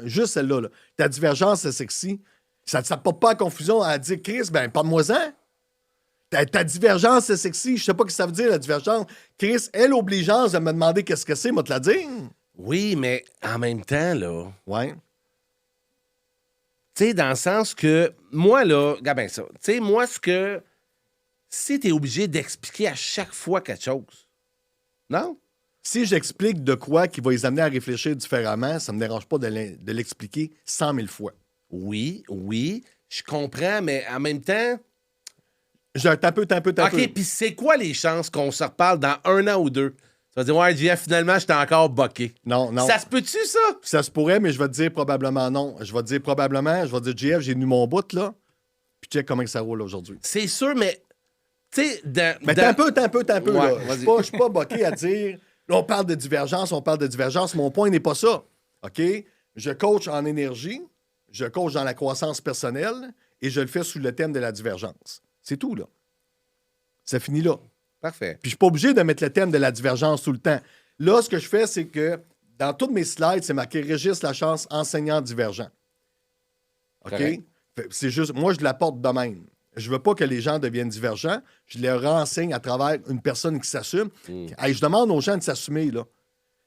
juste celle-là, là, ta divergence, c'est sexy, ça ne porte pas à confusion à dire, Chris, ben, parle-moi-en. Ta divergence, c'est sexy. Je sais pas ce que ça veut dire, la divergence. Chris, elle, obligeance de me demander qu'est-ce que c'est, moi, te la dire. oui, mais en même temps, là, Ouais. tu sais, dans le sens que, moi, là, regarde bien ça. Tu sais, moi, si t'es obligé d'expliquer à chaque fois quelque chose, non? Si j'explique de quoi qui va les amener à réfléchir différemment, ça me dérange pas de l'expliquer 100 000 fois. Oui, je comprends, mais en même temps... T'as un peu. OK, puis c'est quoi les chances qu'on se reparle dans 1 an ou 2? Tu vas dire, ouais, JF, finalement, j'étais encore boqué. Non. Ça se peut-tu, ça? Ça se pourrait, mais je vais te dire probablement non. Je vais te dire, JF, j'ai tenu mon bout, là, puis check comment que ça roule aujourd'hui. C'est sûr, mais... Tu sais, Mais t'as un peu, Ouais, là. vas-y. Je suis pas boqué à dire, là, on parle de divergence. Mon point n'est pas ça, OK? Je coach en énergie, je coach dans la croissance personnelle, et je le fais sous le thème de la divergence. C'est tout, là. Ça finit là. Parfait. Puis je suis pas obligé de mettre le thème de la divergence tout le temps. Là, ce que je fais, c'est que dans tous mes slides, c'est marqué Régis Lachance, enseignant divergent. OK? Correct. C'est juste, moi, je l'apporte de même. Je veux pas que les gens deviennent divergents. Je les renseigne à travers une personne qui s'assume. Hey, je demande aux gens de s'assumer, là.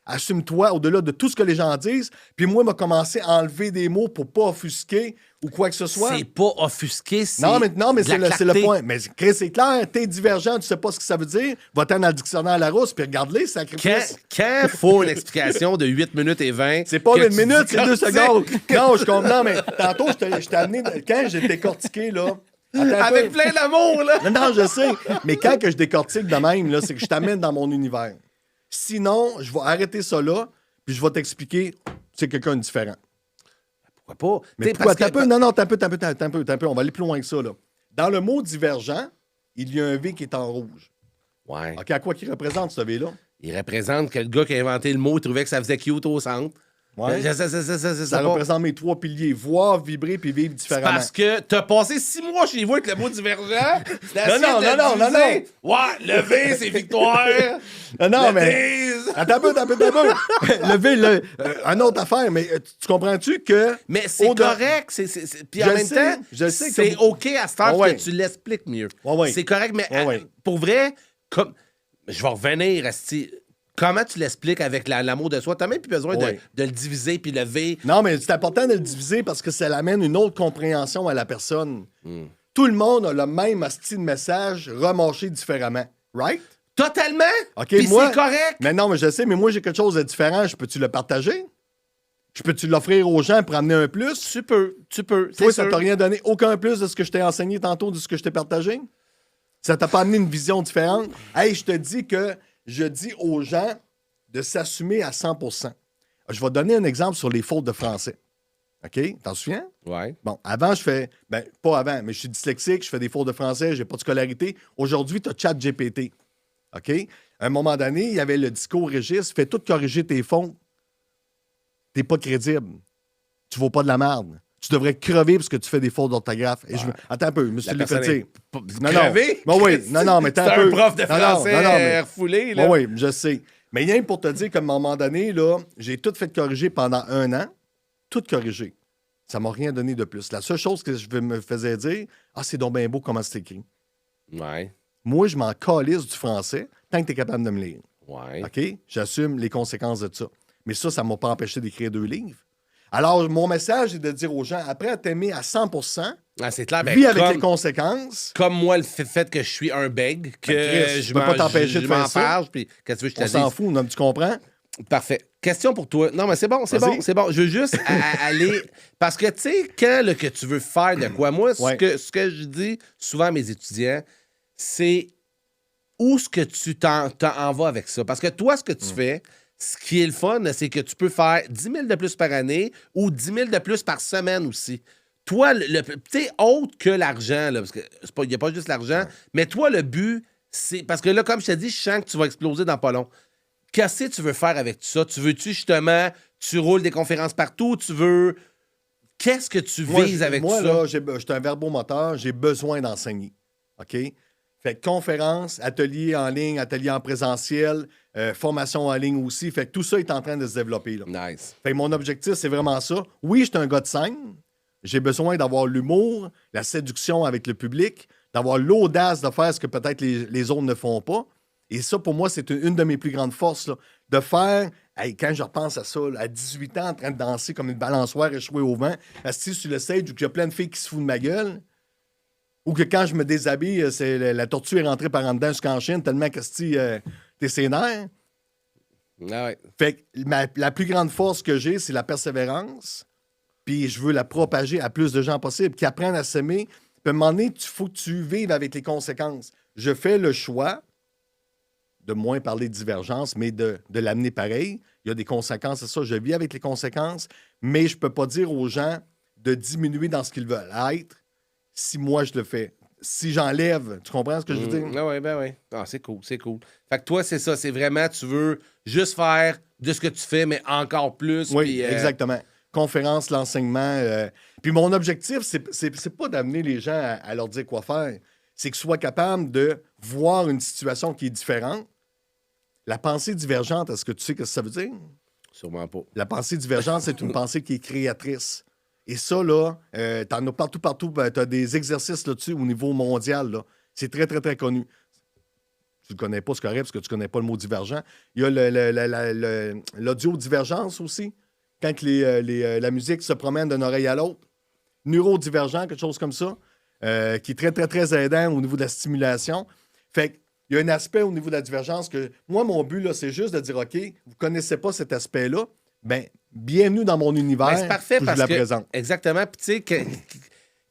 Assume-toi au-delà de tout ce que les gens disent. Puis moi, m'a commencé à enlever des mots pour pas offusquer ou quoi que ce soit. C'est pas offusqué, c'est... Non, mais de c'est la le clarté. point. Mais Chris, c'est clair, t'es divergent, tu sais pas ce que ça veut dire. Va-t'en dans le dictionnaire Larousse, puis regarde-les, sacrifice. Quand faut une explication de 8 minutes et 20... C'est pas que 1 tu minute, dis c'est comme 2 c'est- secondes. Non, je comprends, mais tantôt, je t'ai amené, quand j'ai décortiqué, là. Attends un Avec peu. plein d'amour, là! Non, je sais. Mais quand que je décortique de même, là, c'est que je t'amène dans mon univers. Sinon, je vais arrêter ça là, puis je vais t'expliquer, c'est quelqu'un de différent. Pourquoi pas? Mais T'sais, pourquoi? parce que- T'as un peu. On va aller plus loin que ça, là. Dans le mot divergent, il y a un V qui est en rouge. Ouais. OK, à quoi qu'il représente, ce V-là? Il représente que le gars qui a inventé le mot trouvait que ça faisait cute au centre. Ouais. Ça Ça pas- représente mes 3 piliers. Voir, vibrer, puis vivre C'est différemment. parce que t'as passé 6 mois chez vous avec le mot divergent. Non, non. Ouais, le V, c'est victoire. Non, Le mais... bise. Attends un peu. Le V, une autre affaire, mais tu comprends-tu que... Mais c'est Au-delà- correct. Puis en Je même sais, temps, je sais que c'est vous- OK à cette heure Ouais. que tu l'expliques mieux. Ouais. C'est correct, mais Ouais. pour vrai, comme je vais revenir, asti, comment tu l'expliques avec l'amour de soi? T'as même plus besoin Ouais. de le diviser puis le V. Non, mais c'est important de le diviser parce que ça l'amène une autre compréhension à la personne. Tout le monde a le même style de message remâché différemment. Right? Totalement. OK, Puis moi. c'est correct. Mais non, mais je sais, mais moi, j'ai quelque chose de différent. Je peux-tu le partager? Je peux-tu l'offrir aux gens pour amener un plus? Tu peux. Toi, ça sûr. t'a rien donné, aucun plus de ce que je t'ai enseigné tantôt, de ce que je t'ai partagé? Ça t'a pas amené une vision différente? Hey, je te dis que je dis aux gens de s'assumer à 100%. Je vais donner un exemple sur les fautes de français. OK? T'en souviens? Ouais. Bon, avant, je fais... Ben, pas avant, mais je suis dyslexique, je fais des fautes de français, j'ai pas de scolarité. Aujourd'hui, tu as ChatGPT. OK? À un moment donné, il y avait le discours Régis, fais tout corriger tes fautes. T'es pas crédible. Tu vaux pas de la merde. Tu devrais crever parce que tu fais des fautes d'orthographe. Et attends un peu, je me suis La fait personne dire. est crevé? Non, oui, non, mais attends C'est un peu. un prof de français refoulé, là. Oui, je sais. Mais rien pour te dire qu'à un moment donné, là, j'ai tout fait corriger pendant 1 an. Tout corrigé. Ça m'a rien donné de plus. La seule chose que je me faisais dire, c'est donc bien beau comment c'est écrit. Ouais. Moi, je m'en calisse du français tant que tu es capable de me lire. Ouais. OK? J'assume les conséquences de ça. Mais ça ne m'a pas empêché d'écrire 2 livres. Alors, mon message est de dire aux gens, après à t'aimer à 100%, C'est clair. vis avec les conséquences. Comme moi, le fait que je suis un beg, que Chris, je peux pas t'empêcher de faire ça. parle, puis qu'est-ce que tu veux que je te On s'en dise? fout, non, tu comprends? Parfait. Question pour toi. Non, mais c'est bon. Je veux juste aller... Parce que, tu sais, quand que tu veux faire de quoi, moi, Ouais. ce que je dis souvent à mes étudiants, c'est où est-ce que tu t'en vas avec ça. Parce que toi, ce que tu fais, ce qui est le fun, c'est que tu peux faire 10 000 de plus par année ou 10 000 de plus par semaine aussi. Toi, tu sais, autre que l'argent, là, parce qu'il n'y a pas juste l'argent, mais toi, le but, c'est... Parce que là, comme je t'ai dit, je sens que tu vas exploser dans pas long. Qu'est-ce que tu veux faire avec tout ça? Tu veux-tu justement, tu roules des conférences partout? Tu veux... Qu'est-ce que tu vises avec tout ça? Moi, là, je suis un verbomoteur, j'ai besoin d'enseigner. OK? Fait que conférences, ateliers en ligne, ateliers en présentiel, formation en ligne aussi. Fait que tout ça est en train de se développer. Là. Nice. Fait que mon objectif, c'est vraiment ça. Oui, je suis un gars de scène. J'ai besoin d'avoir l'humour, la séduction avec le public, d'avoir l'audace de faire ce que peut-être les autres ne font pas. Et ça, pour moi, c'est une de mes plus grandes forces. Là, de faire, quand je repense à ça, là, à 18 ans, en train de danser comme une balançoire échouée au vent, assis sur le stage où il y a plein de filles qui se foutent de ma gueule, ou que quand je me déshabille, c'est la tortue est rentrée par en dedans jusqu'en Chine, tellement que t'es sénère. Ah ouais. Fait que la plus grande force que j'ai, c'est la persévérance. Puis je veux la propager à plus de gens possible, qui apprennent à s'aimer. Puis à un moment donné, il faut que tu vives avec les conséquences. Je fais le choix de moins parler de divergence, mais de l'amener pareil. Il y a des conséquences à ça. Je vis avec les conséquences, mais je ne peux pas dire aux gens de diminuer dans ce qu'ils veulent être si moi je le fais. Si j'enlève, tu comprends ce que je veux dire? Ah ouais, ben oui. Ah, c'est cool, c'est cool. Fait que toi, c'est ça, c'est vraiment, tu veux juste faire de ce que tu fais, mais encore plus. Oui, puis, exactement. Conférence, l'enseignement. Puis mon objectif, c'est pas d'amener les gens à leur dire quoi faire. C'est qu'ils soient capables de voir une situation qui est différente. La pensée divergente, est-ce que tu sais ce que ça veut dire? Sûrement pas. La pensée divergente, c'est une pensée qui est créatrice. Et ça, là, t'en as partout. T'as des exercices là-dessus au niveau mondial. Là. C'est très, très, très connu. Tu ne connais pas, c'est correct, parce que tu ne connais pas le mot divergent. Il y a l'audio-divergence aussi, quand la musique se promène d'une oreille à l'autre. Neurodivergent, quelque chose comme ça, qui est très, très, très aidant au niveau de la stimulation. Fait que il y a un aspect au niveau de la divergence que, moi, mon but, là, c'est juste de dire, OK, vous ne connaissez pas cet aspect-là, bien, bienvenue dans mon univers. Ben, c'est parfait je parce la que... présente. Exactement. Puis tu sais,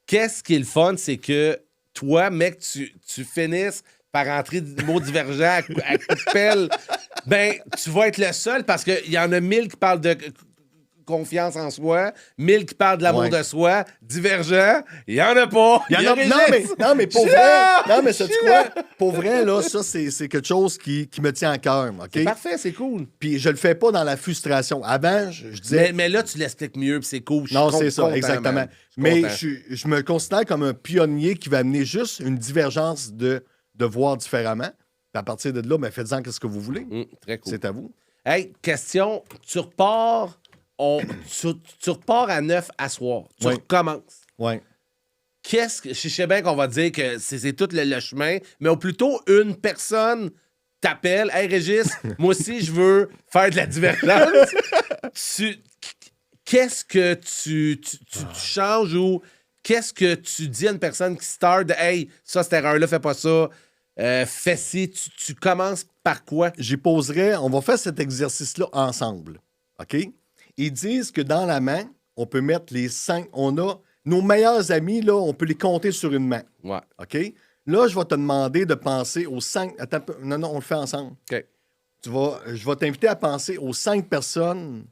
qu'est-ce qui est le fun, c'est que toi, mec, tu finisses par entrer du mot divergent à coup de pelle. Ben, tu vas être le seul parce qu'il y en a 1000 qui parlent de confiance en soi, 1000 qui parlent de l'amour de soi, divergent, il y en a pas. Il y en a, non, mais pour vrai, non, mais sais-tu quoi? Pour vrai, là, ça, c'est quelque chose qui me tient à cœur, OK? C'est parfait, c'est cool. Puis je le fais pas dans la frustration. Avant, je disais... Mais là, tu l'expliques mieux, puis c'est cool. Non, c'est ça, content, exactement. man. Mais Content. je me considère comme un pionnier qui va amener juste une divergence de voir différemment. Puis à partir de là, ben, faites-en ce que vous voulez. Très cool. C'est à vous. Hey, question, tu repars... tu repars à 9 à soir. Tu Oui. recommences. Oui. Je sais bien qu'on va dire que c'est tout le chemin, mais ou plutôt une personne t'appelle. Hey Régis, moi aussi, je veux faire de la divergence. Qu'est-ce que tu changes ou qu'est-ce que tu dis à une personne qui start de « Hey, ça, cette erreur-là, fais pas ça. Fais ci. » Tu commences par quoi? J'y poserais, on va faire cet exercice-là ensemble. OK? Ils disent que dans la main, on peut mettre les 5. On a nos meilleurs amis, là, on peut les compter sur une main. Ouais. OK? Là, je vais te demander de penser aux 5. Attends, non, on le fait ensemble. OK. Je vais t'inviter à penser aux 5 personnes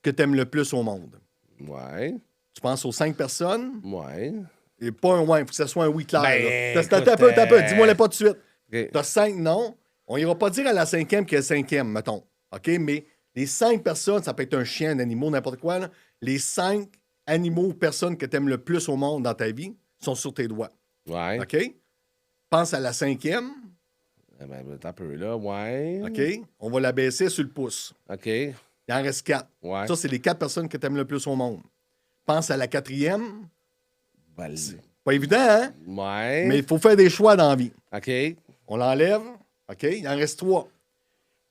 que tu aimes le plus au monde. Ouais. Tu penses aux 5 personnes? Ouais. Et pas un ouais, il faut que ce soit un oui clair. Ben, là. écoute, T'as un peu. Dis-moi-les pas tout de suite. OK. T'as 5 noms. On ira pas dire à la 5e qu'il y a 5e, mettons. OK? Mais les 5 personnes, ça peut être un chien, un animal, n'importe quoi. Là. Les 5 animaux ou personnes que tu aimes le plus au monde dans ta vie sont sur tes doigts. Ouais. OK? Pense à la 5e. T'as un peu là. Ouais. OK? On va la baisser sur le pouce. OK. Il en reste 4. Ouais. Ça, c'est les 4 personnes que tu aimes le plus au monde. Pense à la 4e. Ben, Pas évident, hein? ouais. Mais il faut faire des choix dans la vie. OK. On l'enlève. OK? Il en reste 3.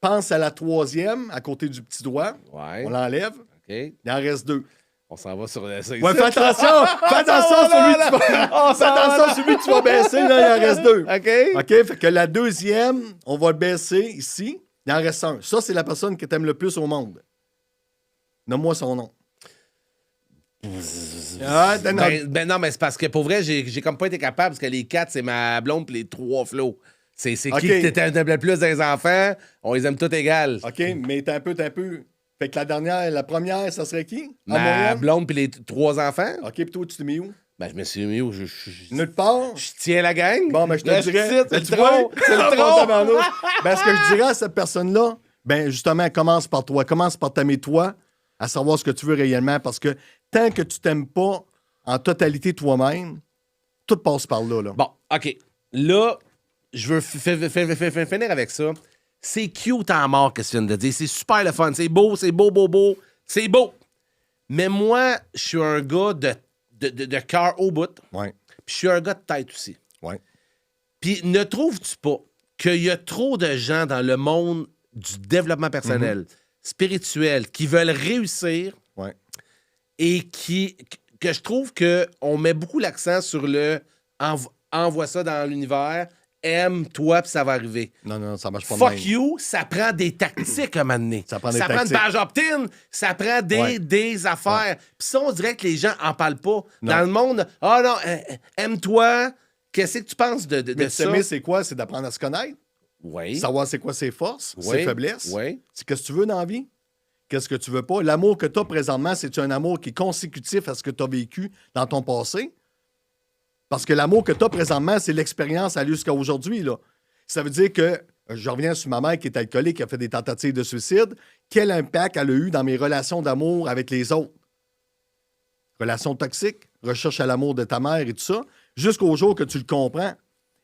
Pense à la 3e, à côté du petit doigt. Ouais. On l'enlève. OK. Il en reste 2. On s'en va sur la Ouais, fais attention! Fais attention à celui que tu vas baisser. Là, il en reste 2. OK. OK? Fait que la 2e, on va le baisser ici. Il en reste 1. Ça, c'est la personne que tu aimes le plus au monde. Nomme-moi son nom. Ah, Ben non, mais c'est parce que pour vrai, j'ai comme pas été capable parce que les 4, c'est ma blonde pis les 3 flots. C'est OK. qui que t'aimes le plus des enfants? On les aime tous égales. OK, mais t'es un peu. Fait que la première, ça serait qui? En Ma moyenne? blonde pis les 3 enfants? OK, puis toi, tu te mets où? Ben, je me suis mis où Nulle part? je tiens la gang. Bon, ben, je te Là, dirais. cite, c'est tu le vois? tronc. C'est le tronc. Ben, ce que je dirais à cette personne-là, ben, justement, commence par toi. Commence par t'aimer toi, à savoir ce que tu veux réellement, parce que tant que tu t'aimes pas en totalité toi-même, tout passe par là. Bon, OK. Là, je veux finir avec ça. C'est cute en mort, qu'est-ce que tu viens de dire. C'est super le fun. C'est beau, c'est beau, beau, beau. C'est beau. Mais moi, je suis un gars de cœur au bout. Ouais. Puis je suis un gars de tête aussi. Ouais. Puis ne trouves-tu pas qu'il y a trop de gens dans le monde du développement personnel, spirituel, qui veulent réussir Ouais. et que je trouve qu'on met beaucoup l'accent sur le envoie ça dans l'univers, aime-toi, puis ça va arriver. Non, ça marche pas de même. Fuck you, ça prend des tactiques à un moment donné. Ça prend des une tactiques. page opt-in, ça prend des affaires. Puis ça, on dirait que les gens en parlent pas. Non. Dans le monde, ah non, aime-toi, qu'est-ce que tu penses de Mais ça? s'aimer, c'est quoi? C'est d'apprendre à se connaître, Oui. savoir c'est quoi ses forces, Oui. ses faiblesses. Oui. C'est qu'est-ce que tu veux dans la vie? Qu'est-ce que tu veux pas? L'amour que tu as présentement, c'est un amour qui est consécutif à ce que tu as vécu dans ton passé? Parce que l'amour que tu as présentement, c'est l'expérience à lui jusqu'à aujourd'hui. Là. Ça veut dire que, je reviens sur ma mère qui est alcoolique, qui a fait des tentatives de suicide, quel impact elle a eu dans mes relations d'amour avec les autres? Relations toxiques, recherche à l'amour de ta mère et tout ça, jusqu'au jour que tu le comprends.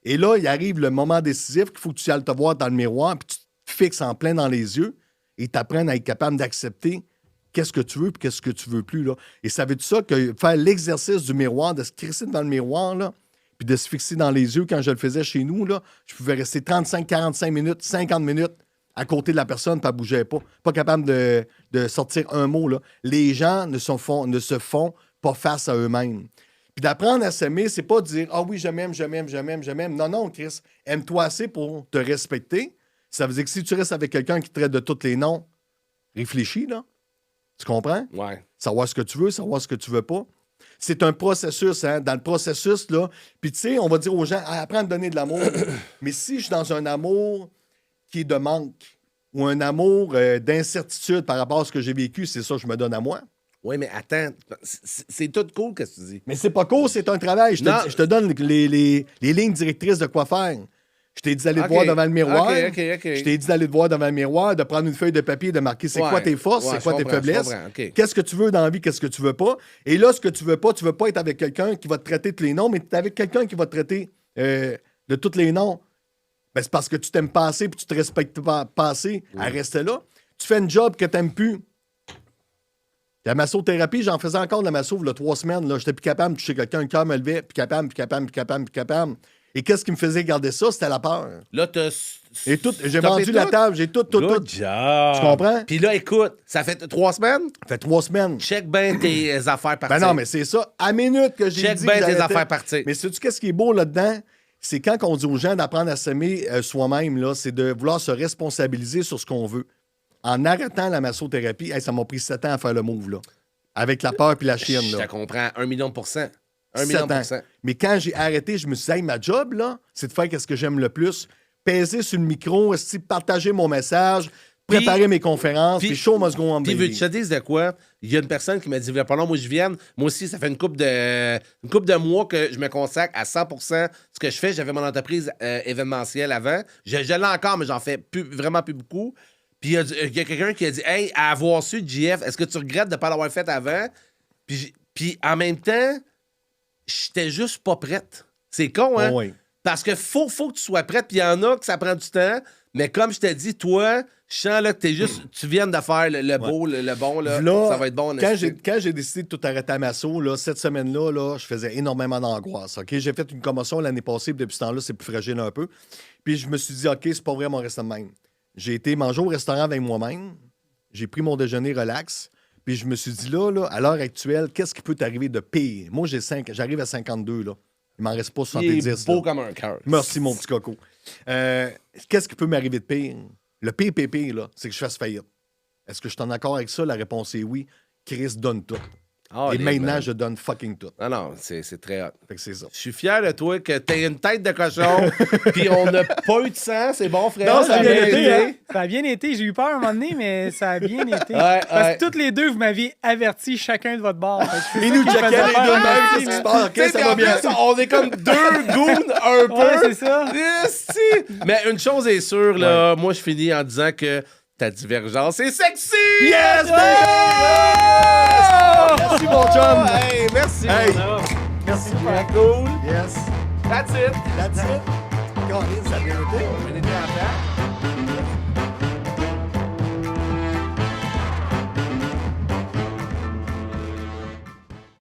Et là, il arrive le moment décisif qu'il faut que tu ailles te voir dans le miroir, puis tu te fixes en plein dans les yeux et t'apprennes à être capable d'accepter qu'est-ce que tu veux et qu'est-ce que tu veux plus. Là. Et ça veut dire ça que faire l'exercice du miroir, de se crisser devant le miroir, là, puis de se fixer dans les yeux, quand je le faisais chez nous, là, je pouvais rester 35, 45 minutes, 50 minutes à côté de la personne, puis elle bougeait pas. Pas capable de sortir un mot. Là. Les gens ne se font pas face à eux-mêmes. Puis d'apprendre à s'aimer, c'est pas de dire « Ah oui, je m'aime, je m'aime, je m'aime, je m'aime ». Non, Chris, aime-toi assez pour te respecter. Ça veut dire que si tu restes avec quelqu'un qui te traite de tous les noms, réfléchis, là. Tu comprends? Ouais. Savoir ce que tu veux, savoir ce que tu veux pas. C'est un processus, hein. Dans le processus, là, puis tu sais, on va dire aux gens, apprends à me donner de l'amour. Mais si je suis dans un amour qui est de manque ou un amour d'incertitude par rapport à ce que j'ai vécu, c'est ça que je me donne à moi. Oui, mais attends, c'est tout cool, qu'est-ce que tu dis? Mais c'est pas court, c'est un travail. Je te donne les lignes directrices de quoi faire. Je t'ai dit d'aller te voir devant le miroir. OK. Je t'ai dit d'aller te voir devant le miroir, de prendre une feuille de papier et de marquer c'est quoi tes forces, c'est quoi tes faiblesses. Qu'est-ce que tu veux dans la vie, qu'est-ce que tu veux pas. Et là, ce que tu veux pas être avec quelqu'un qui va te traiter de tous les noms, mais tu es avec quelqu'un qui va te traiter de tous les noms. Ben, c'est parce que tu t'aimes pas assez et tu te respectes pas assez à rester là. Tu fais un job que tu n'aimes plus. La massothérapie, j'en faisais encore de la masso il y a 3 semaines. J'étais plus capable de toucher quelqu'un, le cœur me levait, plus capable. Et qu'est-ce qui me faisait garder ça? C'était la peur. Là, Et tout, j'ai t'as vendu fait la tout? table, j'ai tout. Good job. Tu comprends? Puis là, écoute, ça fait 3 semaines? Ça fait 3 semaines. Check bien tes affaires partir. Ben non, mais c'est ça. À minute que j'ai Check dit bien que tes j'arrêtais. affaires partir. Mais sais-tu qu'est-ce qui est beau là-dedans? C'est quand on dit aux gens d'apprendre à s'aimer soi-même, là, c'est de vouloir se responsabiliser sur ce qu'on veut. En arrêtant la massothérapie, ça m'a pris 7 ans à faire le move, là. Avec la peur puis la chienne, Je là. te comprends, 1 million de %. 1 7 million de ans. %. Mais quand j'ai arrêté, je me suis dit, hey, ma job, là, c'est de faire ce que j'aime le plus. Peser sur le micro, partager mon message, préparer mes conférences, puis show must go on, Puis baby. veux-tu te dire de quoi? Il y a une personne qui m'a dit, il y a pas longtemps, moi, je vienne. Moi aussi, ça fait une couple de mois que je me consacre à 100% ce que je fais. J'avais mon entreprise événementielle avant. Je l'ai encore, mais j'en fais vraiment plus beaucoup. Puis il y a quelqu'un qui a dit, hey, à avoir su, JF, est-ce que tu regrettes de ne pas l'avoir fait avant? Puis en même temps, j'étais juste pas prête. C'est con, hein? Oh oui. Parce que faut que tu sois prête. Puis il y en a que ça prend du temps. Mais comme je t'ai dit, toi, je sens là, que t'es juste. Tu viens de faire le beau, le bon. Là, ça va être bon. Quand j'ai décidé de tout arrêter à Masso, là, cette semaine-là, là, je faisais énormément d'angoisse. OK? J'ai fait une commotion l'année passée, puis depuis ce temps-là, c'est plus fragile un peu. Puis je me suis dit, OK, c'est pas vrai, mon reste de même. J'ai été manger au restaurant avec moi-même. J'ai pris mon déjeuner relax. Puis je me suis dit, là, à l'heure actuelle, qu'est-ce qui peut t'arriver de pire? Moi, j'arrive à 52, là. Il m'en reste pas 70. Il est beau là. comme un cœur. Merci, mon petit coco. Qu'est-ce qui peut m'arriver de pire? Le pire, là, c'est que je fasse faillite. Est-ce que je suis en accord avec ça? La réponse est oui. Chris donne tout. Et maintenant, je donne fucking tout. Non, c'est très hot. Fait que c'est ça. Je suis fier de toi que t'aies une tête de cochon, puis on n'a pas eu de sang. C'est bon, frère. Non, ça a bien été, hein? hein? Ça a bien été. J'ai eu peur à un moment donné, mais ça a bien été. Ouais, Parce que toutes les deux, vous m'aviez averti chacun de votre bord. Et nous, Jack checkait les deux mêmes. Qu'est-ce qui se passe? OK, Tu sais, ça puis va en bien. plus, on est comme deux goons un peu. Ouais, c'est ça. Esti. Mais une chose est sûre, là, moi, je finis en disant que ta divergence est sexy! Yes, baby! Merci, mon chum. Hey, merci! Hey. mon homme. Merci, Super cool! Yes. That's it! That's it. God, ça a bien été. On est en temps.